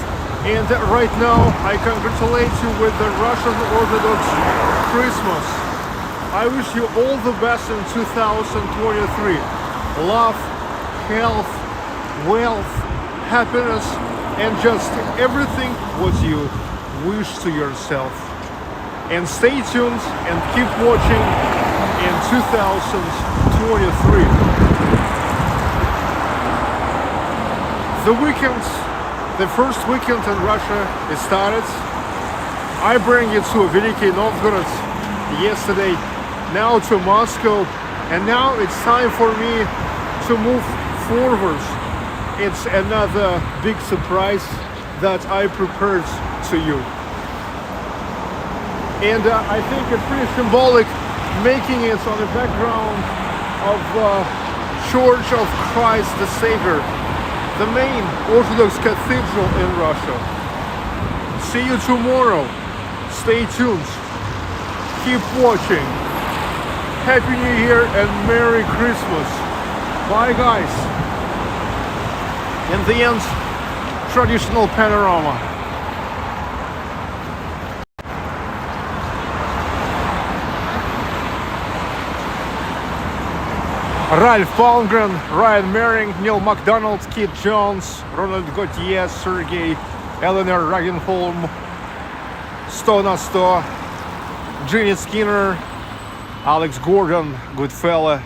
And right now, I congratulate you with the Russian Orthodox Christmas. I wish you all the best in 2023. Love, health, wealth, happiness, and just everything what you wish to yourself. And stay tuned and keep watching in 2023. The weekend, the first weekend in Russia is started. I bring you to Великий Novgorod yesterday, now to Moscow, and now it's time for me to move forward. It's another big surprise that I prepared to you. And I think it's pretty symbolic making it on the background of Church of Christ the Savior, the main Orthodox cathedral in Russia. See you tomorrow. Stay tuned. Keep watching. Happy New Year and Merry Christmas. Bye guys. In the end, traditional panorama. Ralph Palmgren, Ryan Mering, Neil MacDonald, Kit Jones, Ronald Gauthier, Sergey, Eleanor Ragenholm, 100 на 100, Ginny Skinner, Alex Gordon, Goodfella,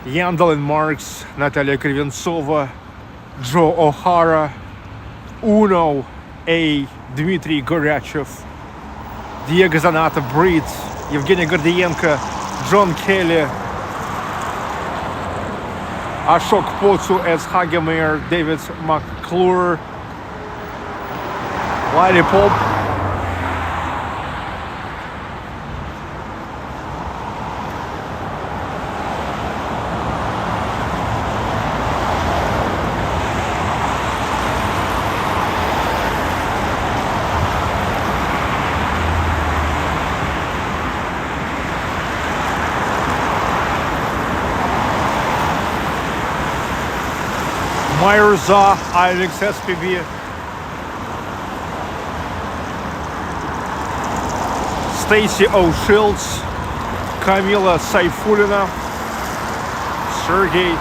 Yandalin Marks, Natalia Kривенцова, Joe O'Hara, Uno, A, Dmitry Goryachev, Diego Zanata, Breed, Evgeny Gordienko, John Kelly, Ashok Potsu as Hagemeyer, David McClure, Lily Pop, Myrza, Alex SPB, Stacy O'Shields, Kamila Saifulina, Sergey,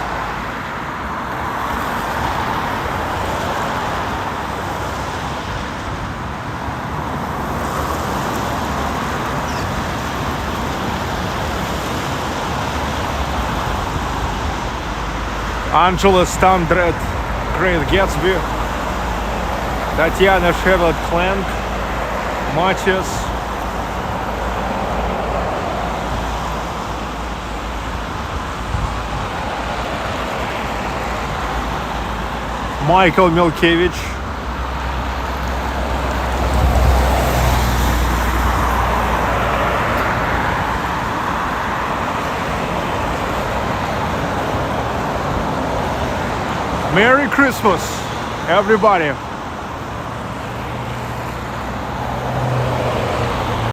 Angela Standred, Great Gatsby, Tatiana Chevrolet Clank, Matthias, Michael Milkevich, Merry Christmas, everybody!